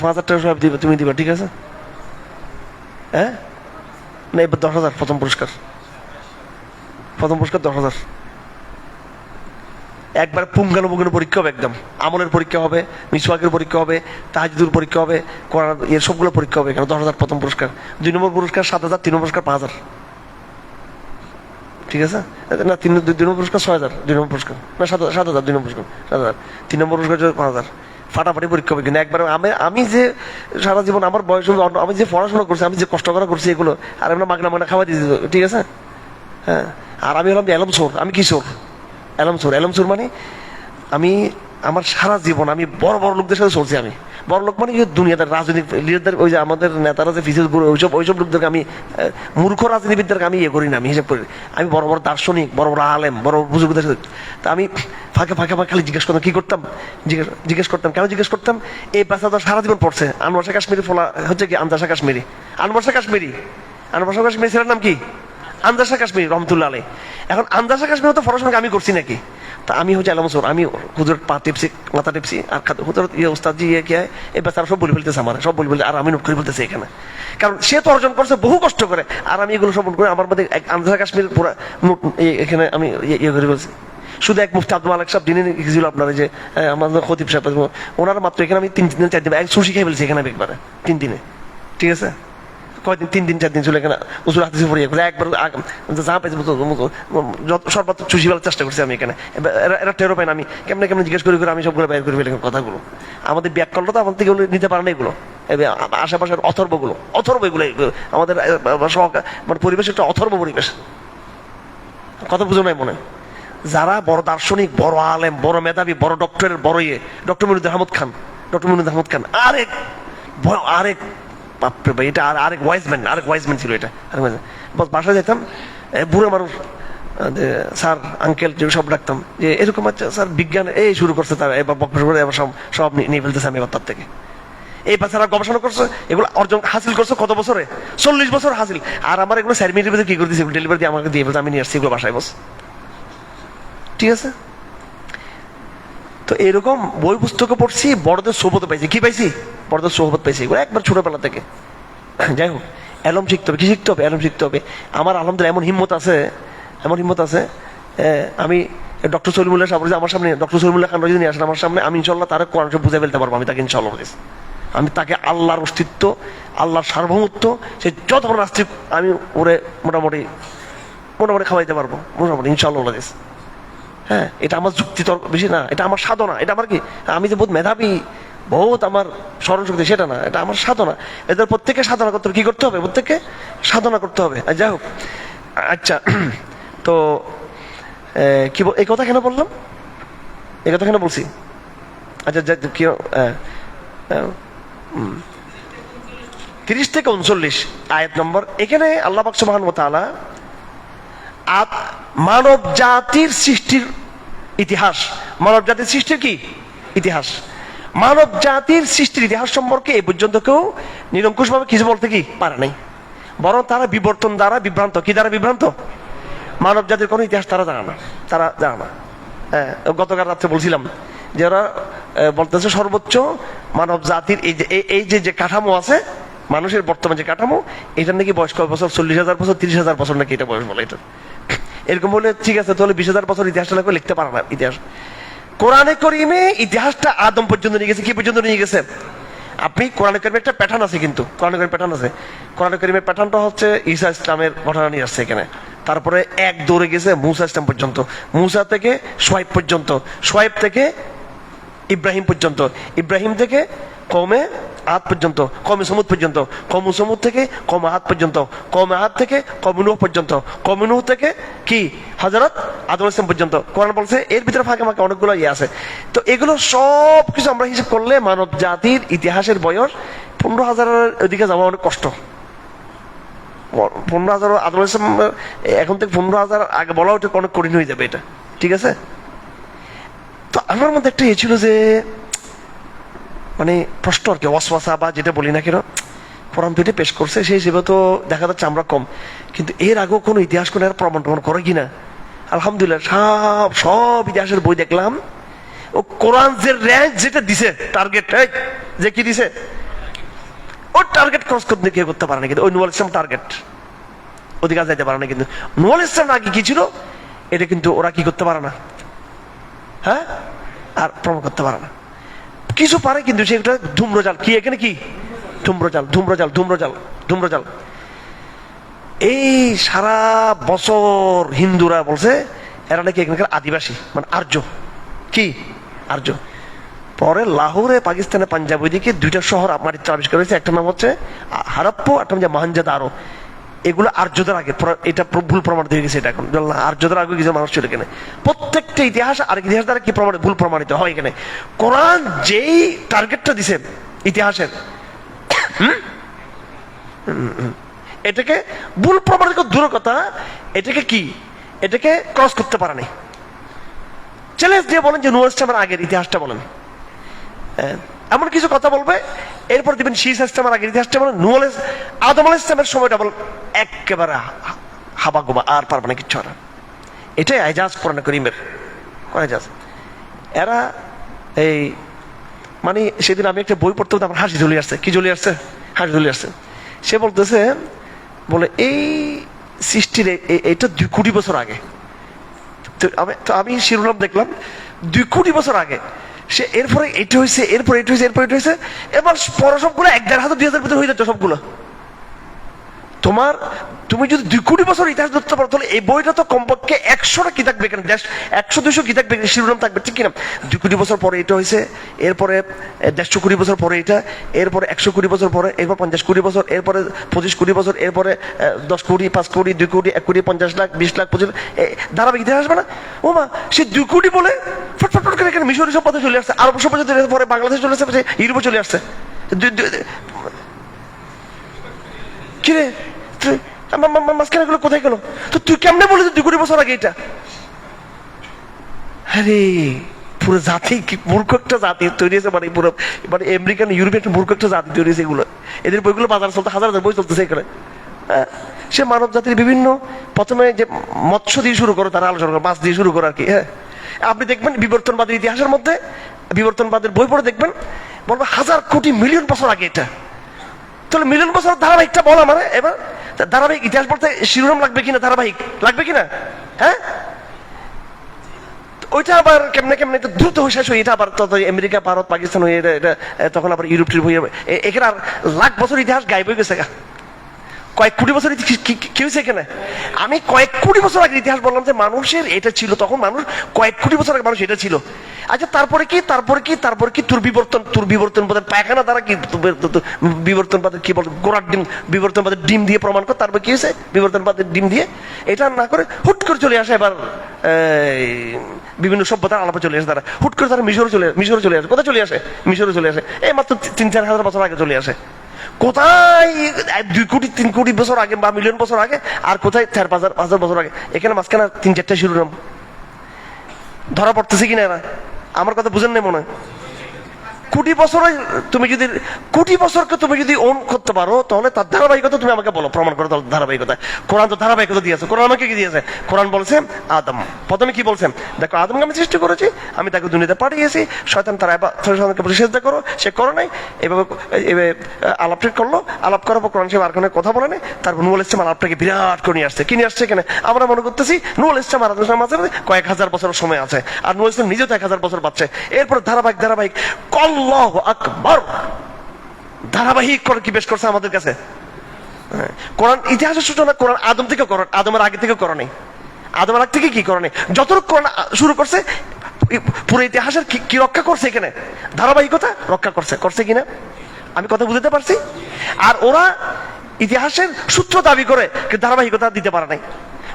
5,000 টাকা সব দিবে, তুমি দিবা, ঠিক আছে? হ্যাঁ, না এবার 10,000 প্রথম পুরস্কার 10,000। একবার পুঙ্খানুপুঙ্খানু পরীক্ষা হবে, একদম আমলের পরীক্ষা হবে, মিসওয়াকের পরীক্ষা হবে, তাহাজ্জুদের পরীক্ষা হবে, কোরআন এর সবগুলো পরীক্ষা হবে। এখানে 10,000 প্রথম পুরস্কার। 2 নম্বর পুরস্কার 7,000, 3 নম্বর পুরস্কার 5,000। ঠিক আছে না, 2 নম্বর পুরস্কার 6,000, 2 নম্বর পুরস্কার না 7,000, 2 নম্বর পুরস্কার 7,000, 3 নম্বর পুরস্কার 5,000। ফাটাফাটি পরীক্ষা হবে। কিন্তু একবার আমি যে সারা জীবন আমার বয়স, আমি যে পড়াশোনা করছি, আমি যে কষ্ট করা করছি, এগুলো আর আমরা মাগনা খাওয়া দিয়ে দিত, ঠিক আছে? হ্যাঁ, আর আমি হলাম এলম সোর। আমি কি সোর? এলম সোর মানে আমি আমার সারা জীবন আমি বড় বড় লোকদের সাথে চলছি। আমি বড় লোক মানে দুনিয়াদার রাজনৈতিক লিডারদের, ওই যে আমাদের নেতারা যে ফিসেস ওইসব লোকদেরকে আমি, মূর্খ রাজনীতিবিদদেরকে আমি ইয়ে করি না, আমি হিসাব করি। আমি বড় বড় দার্শনিক, বড় বড় আলেম, বড় বুজুর্গদের সাথে। তা আমি ফাঁকে খালি জিজ্ঞেস করতাম। কি করতাম? জিজ্ঞেস করতাম। কেন জিজ্ঞেস করতাম? এই বাচ্চাটা সারা জীবন পড়ছে। আনোয়ার শাহ কাশ্মীরি ফলা হচ্ছে কি আনজার শাহ কাশ্মীরি। আনোয়ার শাহ কাশ্মীরি ছেলের নাম কি? আনজার শাহ কাশ্মীরি রহমতুল্লাহ আলাইহি। এখন আনজার শাহ কাশ্মীরি তো পড়াশোনা আমি করছি নাকি? তা আমি হচ্ছে এলম সোর। আমি হুজুরের পা টিপছি, মাথা টিপছি, আর হুজুর ওস্তাদজি কি হয়, এই বাচ্চারা সব বলে ফেলতেছে, আমার সব বলে, আর আমি নোট করে ফেলতেছি এখানে। কারণ সে তো অর্জন করছে বহু কষ্ট করে, আর আমি এগুলো সব করে আমার মধ্যে আনজার কাশ্মীর পুরো নোট এখানে আমি ইয়ে করে ফেলছি। শুধু এক মুফতি আব্দুল মালিক সাহেব যিনি ছিল আপনার, যে আমাদের খতিব সাহেব, ওনারা মাত্র এখানে আমি 3 দিন 4 দিন এক সুশি খেয়ে ফেলছি এখানে একবারে 3 দিনে। ঠিক আছে, কয়দিন 3 দিন 4 দিন ছিল এখানে উজুর হাতে পড়ে একবার যা পাইছি সর্বোচ্চ চুষি ফেলার চেষ্টা করছি আমি এখানে। এরা টেরো পাই না, আমি কেমনে জিজ্ঞেস করে আমি সবগুলো বের করে ফেলি কথাগুলো। আমাদের ব্যাকরণ তো আমার থেকে নিতে পারে না এগুলো। আশেপাশের অথর্ব এগুলো আমাদের মানে পরিবেশ একটা অথর্ব পরিবেশ। কথা বুঝো নাই মনে? যারা বড় দার্শনিক, বড় আলেম, বড় মেধাবী, বড় ডক্টরের বড় ডক্টর মনিরুদ্দিন আহমদ খান আরেক বাপরে ভাই, এটা আরেক ওয়াইজম্যান ছিল। এটা বাসায় যেতাম, বুড়ো মানুষ, স্যার আঙ্কেল সব ডাকতাম, যে এরকম আচ্ছা স্যার বিজ্ঞান এই শুরু করছে, তার এবার সব নিয়ে ফেলতেছে আমি এবার তার থেকে। এই বাচ্চারা গবেষণা করছে, এগুলো অর্জন হাসিল করছে কত বছরে? 40 বছর হাসিল। আর আমার এগুলো 4 মিনিটের ভিতরে কি করে দিয়েছে, ডেলিভারি দিয়ে আমাকে দিয়ে ফেলতে, আমি নিয়ে আসছি এগুলো বাসায় বস। ঠিক আছে, তো এরকম বই পুস্তকে পড়ছি, বড়দের সোহবত পাইছি। কি পাইছি? বড়দের সোহবত পাইছি, এগুলো একবার ছোটবেলা থেকে। যাই হোক, এলম শিখতে হবে। কি শিখতে হবে? এলম শিখতে হবে। আমার আলহামদুলিল্লাহ এমন হিম্মত আছে, আমি ডক্টর সলিমুল্লাহ সাহেব আমার সামনে, ডক্টর সলিমুল্লাহ খান যদি আসেন আমার সামনে, আমি ইনশাল্লাহ তারা কোরআন বুঝে ফেলতে পারবো। আমি তাকে ইনশাল্লাহ আমি তাকে আল্লাহর অস্তিত্ব, আল্লাহর সার্বভৌমত্ব, সে যত বড় নাস্তিক আমি ওরে মোটামুটি খাওয়াইতে পারবো, মোটামুটি ইনশাল্লাহ। হ্যাঁ, এটা আমার যুক্তি তর্ক বেশি না, এটা আমার সাধনা। এটা আমার কি, আমি যে বহুত মেধাবী, বহুত আমার স্মরণ শক্তি, সেটা না, এটা আমার সাধনা। এদের প্রত্যেকে সাধনা করতে হবে। কি করতে হবে? প্রত্যেককে সাধনা করতে হবে। যাই হোক, আচ্ছা, তো কি এই কথা কেন বললাম? এই কথা কেন বলছি? আচ্ছা কি 30 থেকে 39 আয়াত নম্বর। এখানে আল্লাহ পাক সুবহানাহু ওয়া তাআলা মানব জাতির সৃষ্টির ইতিহাস, মানব জাতির সৃষ্টির কি ইতিহাস, মানব জাতির সৃষ্টির ইতিহাস সম্পর্কে এই পর্যন্ত কেউ নিরঙ্কুশ ভাবে কিছু বলতে কি পারে নাই, বরং তারা বিবর্তন দ্বারা বিভ্রান্ত। কি দ্বারা বিভ্রান্ত? মানব জাতির কোনো ইতিহাস তারা জানে না, তারা জানে না। হ্যাঁ, গতকাল রাত্রে বলছিলাম যে ওরা বলতেছে সর্বোচ্চ মানব জাতির এই যে কাঠামো আছে, মানুষের বর্তমান যে কাঠামো, এটার নাকি বয়স কয় বছর, 40,000 বছর, 30,000 বছর নাকি এটা বয়স বলে। এটা এরকম বলে ঠিক আছে, তাহলে 20,000 বছর ইতিহাসটা লাগবে, লিখতে পারে না ইতিহাস। কোরআনে করিমে ইতিহাসটা আদম পর্যন্ত নিয়ে গেছে। কি পর্যন্ত নিয়ে গেছে? আপনি কোরআনে করিমে একটা প্যাটার্ন আছে, কিন্তু কোরআনে করিমে প্যাটার্ন আছে। কোরআনে করিমের প্যাটার্নটা হচ্ছে ঈসা ইসলামের ঘটনা নিয়ে আসছে এখানে, তারপরে এক দৌড়ে গেছে মুসা ইসলাম পর্যন্ত, মুসা থেকে সোয়াইব পর্যন্ত, সোয়াইব থেকে ইব্রাহিম পর্যন্ত, ইব্রাহিম থেকে কমে আদ পর্যন্ত, কমে সমুদ পর্যন্ত, কমু সমুদ থেকে কমে আদ পর্যন্ত, কমে আদ থেকে কমে নূহ পর্যন্ত, কমে নূহ থেকে কি হযরত আদম ইসলাম পর্যন্ত। কোরআন বলছে এর ভিতরে ফাঁকে ফাঁকে অনেকগুলো ইয়ে আছে। তো এগুলো সব কিছু আমরা হিসাব করলে মানব জাতির ইতিহাসের বয়স 15,000-এর ওদিকে যাওয়া অনেক কষ্ট। 15,000 আদম ইসলাম, এখন থেকে 15,000 আগে বলা ওটা অনেক কঠিন হয়ে যাবে এটা, ঠিক আছে? তো আমার মধ্যে একটা ছিল যে মানে প্রশ্ন আর কি, ওয়াসওয়াসা বা যেটা বলি না কেন, কোরআন তো এটা পেশ করছে, সেই হিসেবে তো দেখা যাচ্ছে আমরা কম, কিন্তু এর আগেও কোনো ইতিহাস কোনো প্রমাণ টমাণ করে কিনা? আলহামদুলিল্লাহ সব ইতিহাসের বই দেখলাম, ও কোরআন যে র্যাঙ্ক যেটা দিছে, টার্গেট যে কি দিছে, ও টার্গেট ক্রস করতে কেউ করতে পারে না। কিন্তু ওই নূহ আলাইহিস সালাম টার্গেট ওদিকে যাইতে পারে না। কিন্তু নূহ আলাইহিস সালাম আগে কি ছিল এটা কিন্তু ওরা কি করতে পারে না, হ্যাঁ, আর প্রমাণ করতে পারে না। কিছু পারে কিন্তু সেটা ধূম্রজাল। কি এখানে কি ধূম্রজাল, ধূম্রজাল, ধূম্রজাল, ধূম্রজাল। এই সারা বছর হিন্দুরা বলছে এরা নাকি এখানকার আদিবাসী, মানে আর্য। কি আর্য? পরে লাহোরে পাকিস্তানে পাঞ্জাব ওইদিকে 2টা শহর মাটিতে আবিষ্কার হয়েছে, একটা নাম হচ্ছে হারাপ্পো, একটা নাম মহেঞ্জোদারো। এগুলো আর্যদের আগে, এটা ভুল প্রমাণ হয়ে গেছে। এটা এখন আর্যদের আগে কিছু মানুষ ছিল এখানে। প্রত্যেকটা ইতিহাস আরেক ইতিহাস দ্বারা কি প্রমাণ, ভুল প্রমাণিত হয় এখানে। কোরআন যেই টার্গেটটা দিছে ইতিহাসের, এটাকে ভুল প্রমাণিত দূর কথা, এটাকে কি, এটাকে ক্রস করতে পারে নাই। চ্যালেঞ্জ দিয়ে বলেন যে নূহ আলাইহিস সালামের আগের ইতিহাসটা বলেন, এমন কিছু কথা বলবে, এরপর দিবেন ঈসা ইসলামের আগের ইতিহাসটা বলেন, আদম আলাইহিস সালামের সময়টা বলেন, একেবারে হাবা গোবা, আর পারবে না কিচ্ছু না। এটাই এজাজ কোরআন কারীমের এজাজ। এরা এই মানে সেদিন আমি একটা বই পড়তে আমার হাসি ঝুলিয়ে আসছে। কি ঝুলিয়ে আসছে? হাসি ঝুলিয়ে আসছে। সে বলতেছে, বলে এই সৃষ্টির এটা 2 কোটি বছর আগে। তো আমি শিরোনাম দেখলাম 2 কোটি বছর আগে। সে এরপরে এটা হয়েছে, এরপরে এটা হয়েছে, এরপরে এটা হয়েছে, এবার পরে সবগুলো 1,500 2,000 ভিতরে হয়ে যেত সবগুলো। তুমি যদি 2 কোটি বছর ইতিহাস ধরতে পারো, তাহলে এই বইটা তো কমপক্ষে 100টা কি থাকবে, এখানে 100-200 কি থাকবে, শিরোনাম থাকবে, ঠিক কিনা? 2 কোটি বছর পরে এটা হয়েছে, এরপরে 150 কোটি বছর পরে এটা, এরপরে 100 কোটি বছর পরে, এরপর 50 কোটি বছর, এরপরে 25 কোটি বছর, এরপরে 10 কোটি, 5 কোটি, 2 কোটি, 1 কোটি, 50 লাখ, 20 লাখ, 25 ধারাবাহিক ইতিহাস আসবে না? ও মা, সে 2 কোটি বলে ফটফট করে এখানে মিশরি সভ্যতা চলে আসছে, আরব সভ্যতা পরে বাংলাদেশ চলে আসছে, ইউরোপে চলে আসছে। কিরে মাঝখানে গুলো কোথায় গেল? তো তুই কেমনে বলি 2 কোটি বছর আগে এটা? আরে পুরো জাতি কি মূর্খ একটা জাতি তৈরি হয়েছে, মানে পুরো মানে আমেরিকান ইউরোপিয়ান একটা মূর্খ একটা জাতি তৈরি হয়েছে। এগুলো এদের বইগুলো বাজার চলতে হাজার হাজার বই চলতেছে এখানে। সে মানব জাতির বিভিন্ন, প্রথমে যে মৎস্য দিয়ে শুরু করো, তারা আলোচনা করো, মাছ দিয়ে শুরু করো আর কি। হ্যাঁ, আপনি দেখবেন বিবর্তনবাদের ইতিহাসের মধ্যে, বিবর্তনবাদের বই পড়ে দেখবেন বলবো 1000 কোটি মিলিয়ন বছর আগে এটা। তাহলে মিলিয়ন বছর ধারাবাহিকটা বল আমার। এবার ধারাবাহিক ইতিহাস বলতে শিরোনাম লাগবে কিনা, ধারাবাহিক লাগবে কিনা? হ্যাঁ, ওইটা আবার কেমনে কেমনে দ্রুত হয়ে শেষ হয়ে, এটা আবার আমেরিকা, ভারত, পাকিস্তান হয়ে এটা তখন আবার ইউরোপ টিউরোপ হয়ে যাবে। এখানে আর লাখ বছর ইতিহাস গায়েব হয়ে গেছে। কয়েক কোটি বছর কি হয়েছে এখানে? আমি কয়েক কোটি বছর আগে ইতিহাস বললাম যে মানুষের এটা ছিল, তখন মানুষ কয়েক কোটি বছর আগে মানুষ এটা ছিল। আচ্ছা তারপরে কি, তারপরে কি, তারপরে কি? তোর বিবর্তনবাদের পায়খানা দ্বারা কি বিবর্তনবাদের কি বল, গোড়ার ডিম, বিবর্তনবাদের ডিম দিয়ে প্রমাণ কর। তারপরে কি হয়েছে বিবর্তনবাদের ডিম দিয়ে? এটা না করে হুট করে চলে আসে এবার বিভিন্ন সভ্যতার আলাপে চলে আসে তারা। হুট করে তারা মিশরে চলে আসে। কোথায় চলে আসে? মিশরে চলে আসে। এই মাত্র 3-4 হাজার বছর আগে চলে আসে। কোথায় 2 কোটি 3 কোটি বছর আগে বা মিলিয়ন বছর আগে, আর কোথায় 4-5 বছর আগে, এখানে মাঝখানে 3-4টা শিরোনাম ধরা পড়তেছে কিনা এরা? আমার কথা বুঝেন না মনে হয়? কোটি বছরে তুমি যদি, কোটি বছরকে তুমি যদি ওন করতে পারো, তাহলে তার ধারাবাহিকতা তুমি আমাকে বলো, প্রমাণ করো তার ধারাবাহিকতা। কোরআন তো ধারাবাহিকতা দিয়েছে। কোরআন আমাকে কি দিয়েছে? কোরআন বলছে আদম প্রথমে কি বলছেন, দেখো আদমকে আমি সৃষ্টি করেছি, আমি তাকে দুনিয়াতে পাঠিয়েছি, শয়তান শয়তানকে বলে সেজদা করো, সে করো নাই, এভাবে আলাপ করলো, আলাপ করার পর কোরআন সাহেব আর কোনো কথা বলে নাই। তারপর নূহ আলাইহিস সালাম আলাপটাকে বিরাট করে নিয়ে আসছে। কি নিয়ে আসছে এখানে? আমরা মনে করতেছি নূহ আলাইহিস সালাম আর আদম আলাইহিস সালাম মাঝে কয়েক হাজার বছরের সময় আছে, আর নূহ আলাইহিস সালাম নিজেও তো 1000 বছর পাচ্ছে। এরপর ধারাবাহিক আল্লাহু আকবার, ধারাবাহিক করে কি পেশ করছে আমাদের কাছে। কোরআন ইতিহাসের সূচনা কোরআন আদম থেকে করো, আদমের আগে থেকে করো নাই, আদমের আগে থেকে কি করো নাই, যতটুকু কোরআন শুরু করছে পুরো ইতিহাসের কি রক্ষা করছে এখানে? ধারাবাহিকতা রক্ষা করছে কিনা? আমি কথা বুঝতে পারছি? আর ওরা ইতিহাসের সূত্র দাবি করে কিন্তু ধারাবাহিকতা দিতে পারে নাই।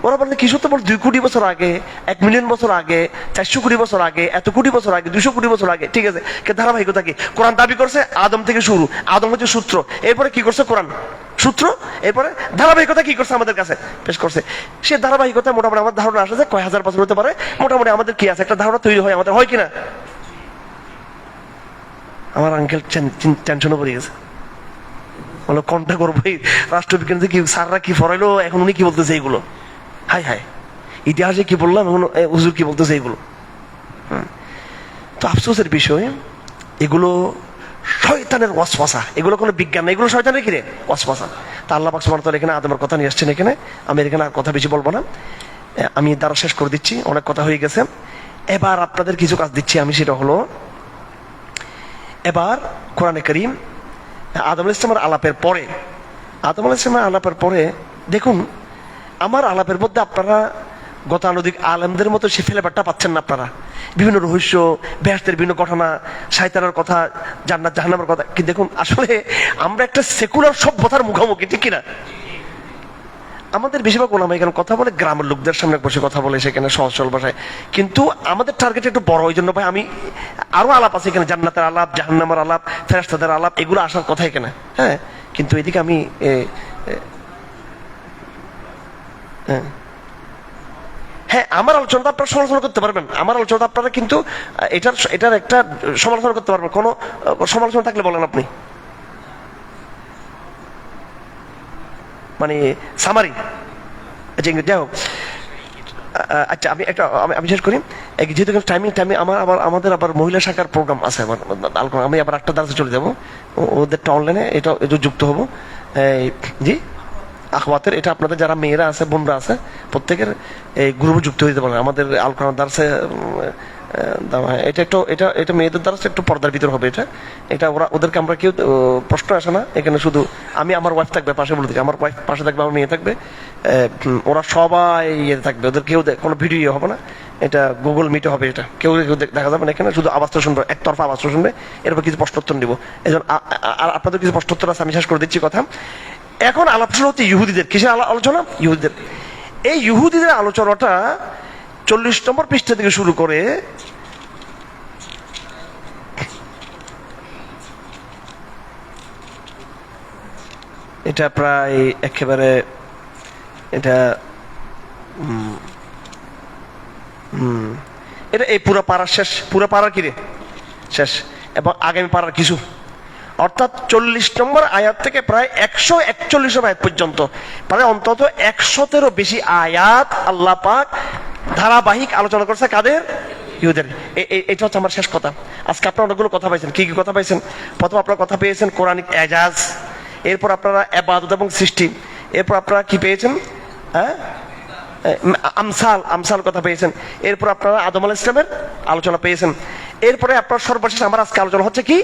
ওরা বলে কি সত্য বল, 2 কোটি বছর আগে, 1 মিলিয়ন বছর আগে, 400 কোটি বছর আগে, এত কোটি বছর আগে, 200 কোটি বছর আগে, ঠিক আছে, ধারাবাহিকতা কি? কোরআন দাবি করছে আদম থেকে শুরু, আদম হচ্ছে সূত্র, এরপরে কি করছে কোরআন? সূত্র, এরপরে ধারাবাহিকতা কি করছে আমাদের কাছে পেশ করছে। সে ধারাবাহিকতা মোটামুটি আমার ধারণা আসে যে কয় হাজার বছর হতে পারে, মোটামুটি আমাদের কি আছে একটা ধারণা তৈরি হয়, আমাদের হয় কিনা? আমার আঙ্কেল টেনশনও পড়ে গেছে, বলো কোনটা করবো, রাষ্ট্রবিজ্ঞান কি স্যাররা কি পড়াইলো, এখন উনি কি বলতেছে এইগুলো, হাই হাই ইতিহাসে কি বললাম, এখন হুজুর কি বলতেছে এইগুলো। তো আফসোসের বিষয়, এগুলো শয়তানের ওয়াসওয়াসা, এগুলো কোনো বিজ্ঞান না, এগুলো শয়তানের কি রে ওয়াসওয়াসা। তা আল্লাহ পাক সুবহানাহু ওয়া তাআলা এখানে আদমের কথা নিয়ে আসছেন। এখানে আমি এখানে আর কথা বেশি বলবো না, আমি দ্বারা শেষ করে দিচ্ছি, অনেক কথা হয়ে গেছে। এবার আপনাদের কিছু কাজ দিচ্ছি আমি, সেটা হলো এবার কোরআনে কারীম আদম আলাইহিস সালামের আলাপের পরে, আদম আলাইহিস সালামের আলাপের পরে দেখুন, আমার আলাপের মধ্যে আপনারা গতানুগতিক আলেমদের মতো সে ফ্লেভারটা পাচ্ছেন না। আপনারা বিভিন্ন রহস্য, বেহেশতের বিভিন্ন ঘটনা, শয়তানের কথা, জান্নাত জাহান্নামের কথা, কি দেখুন আসলে আমরা একটা সেকুলার সভ্যতার মুখোমুখি, ঠিক কিনা? আমাদের বেশিরভাগ ওলামা এখানে কথা বলে গ্রামের লোকদের সামনে বসে কথা বলে, সেখানে সহজ সরল ভাষায়, কিন্তু আমাদের টার্গেট একটু বড়। ওই জন্য ভাই আমি আরো আলাপ আছে এখানে, জান্নাতের আলাপ, জাহান্নামের আলাপ, ফেরেশতাদের আলাপ, এগুলো আসার কথা এখানে, হ্যাঁ। কিন্তু এদিকে আমি হ্যাঁ, আমার আলোচনা আপনারা সমালোচনা করতে পারবেন, আমার আলোচনা আপনারা কিন্তু এটার একটা সমালোচনা করতে পারবেন। কোনো সমালোচনা থাকলে বলেন আপনি, মানে সামারি। আচ্ছা যাই হোক, আচ্ছা আমি শেষ করি। যেহেতু টাইমিং আমাদের আবার মহিলা শাখার প্রোগ্রাম আছে, আমি আবার 8টা দাঁড়াতে চলে যাবো, ওদেরটা অনলাইনে এটা যুক্ত হবো। জি আখওয়াতের, এটা আপনাদের যারা মেয়েরা আছে, বোনরা আছে, প্রত্যেকের এই গ্রুপে যুক্ত হইতে পারেন। আমাদের আল কোরআন দার্সে এটা মেয়েদের দ্বারা একটু পর্দার ভিতর হবে। এটা ওদেরকে আমরা কেউ প্রশ্ন আসে না এখানে, শুধু আমি, আমার ওয়াইফ থাকবে পাশে, বলে দিচ্ছি আমার ওয়াইফ পাশে থাকবে, আমার মেয়ে থাকবে, ওরা সবাই ইয়ে থাকবে, ওদের কেউ কোনো ভিডিও হবে না, এটা গুগল মিটে হবে, এটা কেউ দেখা যাবে না এখানে, শুধু আওয়াজটা শুনবে, একতরফা আওয়াজটা শুনবে, এরপর কিছু প্রশ্নোত্তর নিব। এই জন্য আর আপনাদের কিছু প্রশ্নোত্তর আছে, আমি শেষ করে দিচ্ছি কথা। এখন আলোচনা হচ্ছে ইহুদিদের, কিসের আলোচনা? ইহুদিদের। এই ইহুদিদের আলোচনাটা 40 নম্বর পৃষ্ঠা থেকে শুরু করে এটা প্রায় একেবারে এটা এটা এই পুরো পাড়ার শেষ, পুরো পাড়ার কিরে শেষ, এবং আগামী পাড়ার কিছু, অর্থাৎ 40 নম্বর আয়াত থেকে প্রায় 141 আয়াত পর্যন্ত, প্রায় অন্তত 100-এরও বেশি আয়াত আল্লাহ পাক ধারাবাহিক আলোচনা করছে কাদের? ইহুদের। এটা হচ্ছে আমার শেষ কথা। আজকে আপনারা অনেকগুলো কথা পাইছেন। কি কি কথা পাইছেন? প্রথম আপনারা কথা পেয়েছেন কোরআনিক এজাজ, এরপর আপনারা ইবাদত এবং সৃষ্টি, এরপর আপনারা কি পেয়েছেন? হ্যাঁ, আমসাল কথা পেয়েছেন, এরপর আপনারা আদম আলাইহিস সালামের আলোচনা পেয়েছেন, এরপরে আপনার সর্বশেষ আমার আজকে আলোচনা হচ্ছে কি?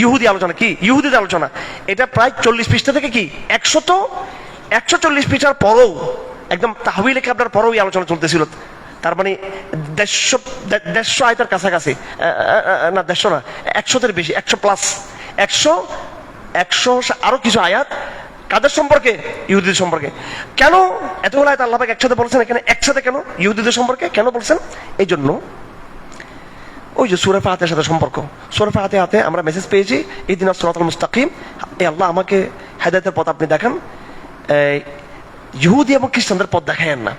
ইহুদি আলোচনা। কি ইহুদিদের আলোচনা? এটা প্রায় 40 পৃষ্ঠা থেকে কি 140 পৃষ্ঠার পরও, একদম তাহবিলে কাবলার পরও এই আলোচনা চলতেছিল। তার মানে 150 আয়াতের কাছাকাছি, না 150 না, 100-এর বেশি, 100+, 100 আরো কিছু আয়াত কাদের সম্পর্কে? ইহুদিদের সম্পর্কে। কেন এতগুলো আয়াত আল্লাহ পাক একসাথে বলছেন এখানে? একসাথে কেন ইহুদিদের সম্পর্কে কেন বলছেন? এই জন্য ওই যে সূরা ফাতিহার সাথে সম্পর্ক। সূরা ফাতিহাতে আমরা মেসেজ পেয়েছি ইহদিনাস সিরাতাল মুস্তাকিম, এ আল্লাহ আমাকে হেদায়েতের পথ আপনি দেখান, ইহুদি এবং খ্রিস্টানদের পথ দেখায়েন না।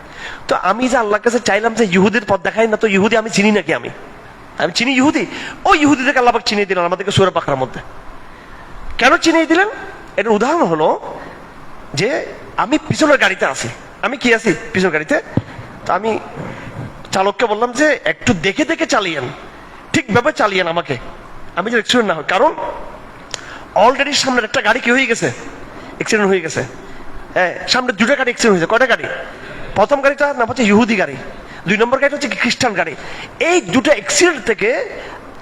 তো আমি যে আল্লাহর কাছে চাইলাম যে ইহুদির পথ দেখায় না, তো ইহুদি আমি চিনি নাকি? আমি চিনি ইহুদি? ওই ইহুদিদেরকে আল্লাহ পাক চিনিয়ে দিলেন আমাদেরকে সূরা বাকারার মধ্যে। কেন চিনিয়ে দিলেন? এটার উদাহরণ হলো যে আমি পিছনের গাড়িতে আছি, আমি কি আছি পিছনের গাড়িতে, তো আমি চালককে বললাম যে একটু দেখে দেখে চালিয়েন, ঠিকভাবে চালিয়েন আমাকে, আমি যে অ্যাক্সিডেন্ট না হয়। কারণ অলরেডি সামনের একটা গাড়ি কি হয়ে গেছে, অ্যাক্সিডেন্ট হয়ে গেছে। হ্যাঁ, সামনে দুটো গাড়ি অ্যাক্সিডেন্ট হয়েছে। কয়টা গাড়ি? প্রথম গাড়িটার নাম হচ্ছে ইহুদি গাড়ি, 2 নম্বর গাড়িটা হচ্ছে খ্রিস্টান গাড়ি। এই দুটো অ্যাক্সিডেন্ট থেকে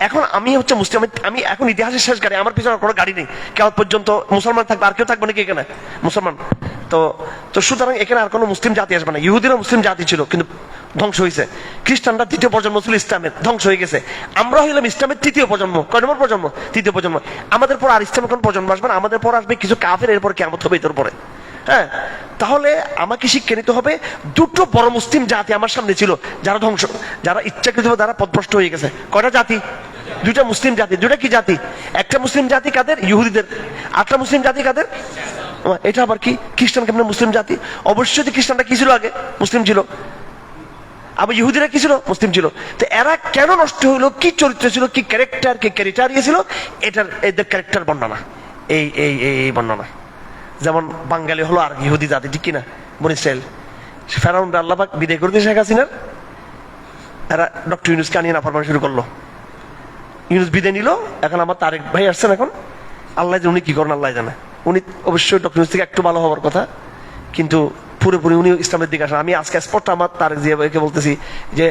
এখন আমি হচ্ছে মুসলিম, আমি এখন ইতিহাসের শেষ গাড়ি, আমার পিছনে কোনো গাড়ি নেই, কেমন পর্যন্ত মুসলমান থাকবে, আর কেউ থাকবে নাকি এখানে মুসলমান? তো তো সুতরাং এখানে আর কোনো মুসলিম জাতি আসবে না। ইহুদিরা মুসলিম জাতি ছিল কিন্তু ধ্বংস হয়েছে, খ্রিস্টানরা 3য় প্রজন্ম ছিল ইসলামের, ধ্বংস হয়ে গেছে। আমরা হইলাম ইসলামের 3য় প্রজন্ম। কয় নম্বর প্রজন্ম? 3য় প্রজন্ম। আমাদের পর আর ইসলামের কোন প্রজন্ম আসবে না, আমাদের পর আসবে কিছু কাফের, এরপর কিয়ামত হবে এটার পরে। হ্যাঁ, তাহলে আমাকে শিক্ষা নিতে হবে, দুটো বড় মুসলিম জাতি আমার সামনে ছিল যারা ধ্বংস, যারা ইচ্ছাকৃতভাবে যারা পথভ্রষ্ট হয়ে গেছে। কয়টা জাতি? 2টা মুসলিম জাতি। 2টা কি জাতি? একটা মুসলিম জাতি কাদের? ইহুদিদের। 8টা মুসলিম জাতি কাদের? এটা আবার কি? খ্রিস্টান কেমন মুসলিম জাতি? অবশ্যই খ্রিস্টানরা কি ছিল আগে? মুসলিম ছিল। আবার ইহুদিরা কি ছিল? মুসলিম ছিল। তো এরা কেন নষ্ট হইলো, কি চরিত্র ছিল, কি ক্যারেক্টার, কি ক্যারিটারিয়া ছিল, এটার এদের ক্যারেক্টার বর্ণনা, এই এই এই বর্ণনা। যেমন বাঙালি হলো আর ইহুদি জাতি, ঠিক কিনা? বনি ইসরাইল, ফেরাউন আল্লাহ পাক বিদায় করে দিয়ে শেখ হাসিনার, এরা ডক্টর ইউনূসকে আনিয়ে নাফরমানি শুরু করলো। ইউনূস বিদায় নিল, এখন আমার তারেক ভাই আসছেন, এখন আল্লাহ উনি কি করেন আল্লাহ জানে। উনি অবশ্যই ডক্টর ইউনূস থেকে একটু ভালো হওয়ার কথা, কিন্তু পুরোপুরি উনি ইসলামের দিকে আসেন। আমি আজকে স্পষ্ট আমার তারেক জিয়া ভাইকে বলতেছি যে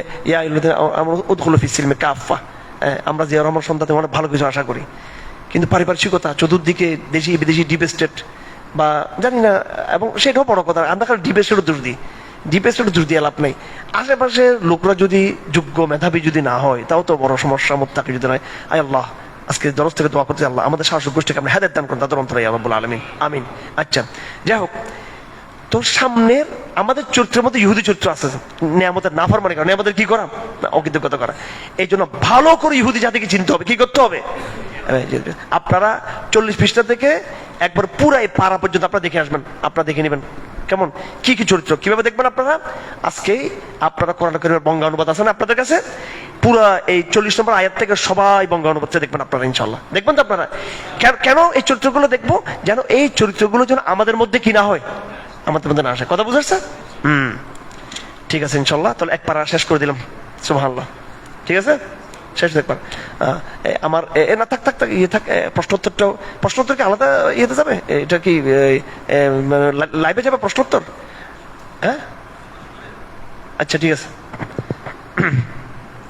আমরা উদখুলু ফিস সিলমি কাফা, আমরা জিয়া রহমান সন্তান অনেক ভালো কিছু আশা করি, কিন্তু পারিপার্শ্বিকতা চতুর্দিকে দেশি বিদেশি ডিপ স্টেট বা জানি না, এবং সেটাও বড় কথা, আমরা খালি ডিপ স্টেটও দোষ দিই, ডিপ স্টেটও দোষ দিয়ে লাভ নেই। আশেপাশের লোকরা যদি যোগ্য মেধাবী যদি না হয়, তাও তো বড় সমস্যা। মোত্তাকি যদি নয়, আয় আল্লাহ আজকে দরজ থেকে দোয়া করতে, আল্লাহ আমাদের শাসক গোষ্ঠীকে আপনি হেদায়েত দান করুন, তাদের অন্তরে ইয়া রাব্বুল আলামিন, আমিন। আচ্ছা, যাই হোক, তো সামনের আমাদের চরিত্রের মধ্যে ইহুদি চরিত্র আছে, নিয়ামতের নাফরমানি করা, নিয়ামতের কি করা, অকৃতজ্ঞতা করা। এই জন্য ভালো করে ইহুদি জাতিকে চিনতে হবে, কি করতে হবে। আপনারা 40 পৃষ্ঠা থেকে একবার পুরাই পারা পর্যন্ত আপনারা দেখে আসবেন, আপনারা দেখে নেবেন কেমন কি কি চরিত্র, কিভাবে দেখবেন আপনারা। আজকে আপনারা কোরআন কারীমের বঙ্গানুবাদ আছে না আপনাদের কাছে, পুরা এই 40 নম্বর আয়াত থেকে সবাই বঙ্গানুবাদটা দেখবেন আপনারা, ইনশাল্লাহ দেখবেন তো আপনারা। কেন এই চরিত্রগুলো দেখবো? যেন এই চরিত্রগুলো যেন আমাদের মধ্যে কি না হয়, আমাদের মধ্যে না আসে। কথা বুঝাচ্ছে? ঠিক আছে ইনশাল্লাহ। তাহলে এক পারা শেষ করে দিলাম, সুবহানাল্লাহ। ঠিক আছে, শেষ দেখবার আমার না থাক থাক থাক ইয়ে থাক, প্রশ্নোত্তর কি আলাদা ইয়েতে যাবে? এটা কি লাইভে যাবে প্রশ্নোত্তর? হ্যাঁ, আচ্ছা ঠিক আছে।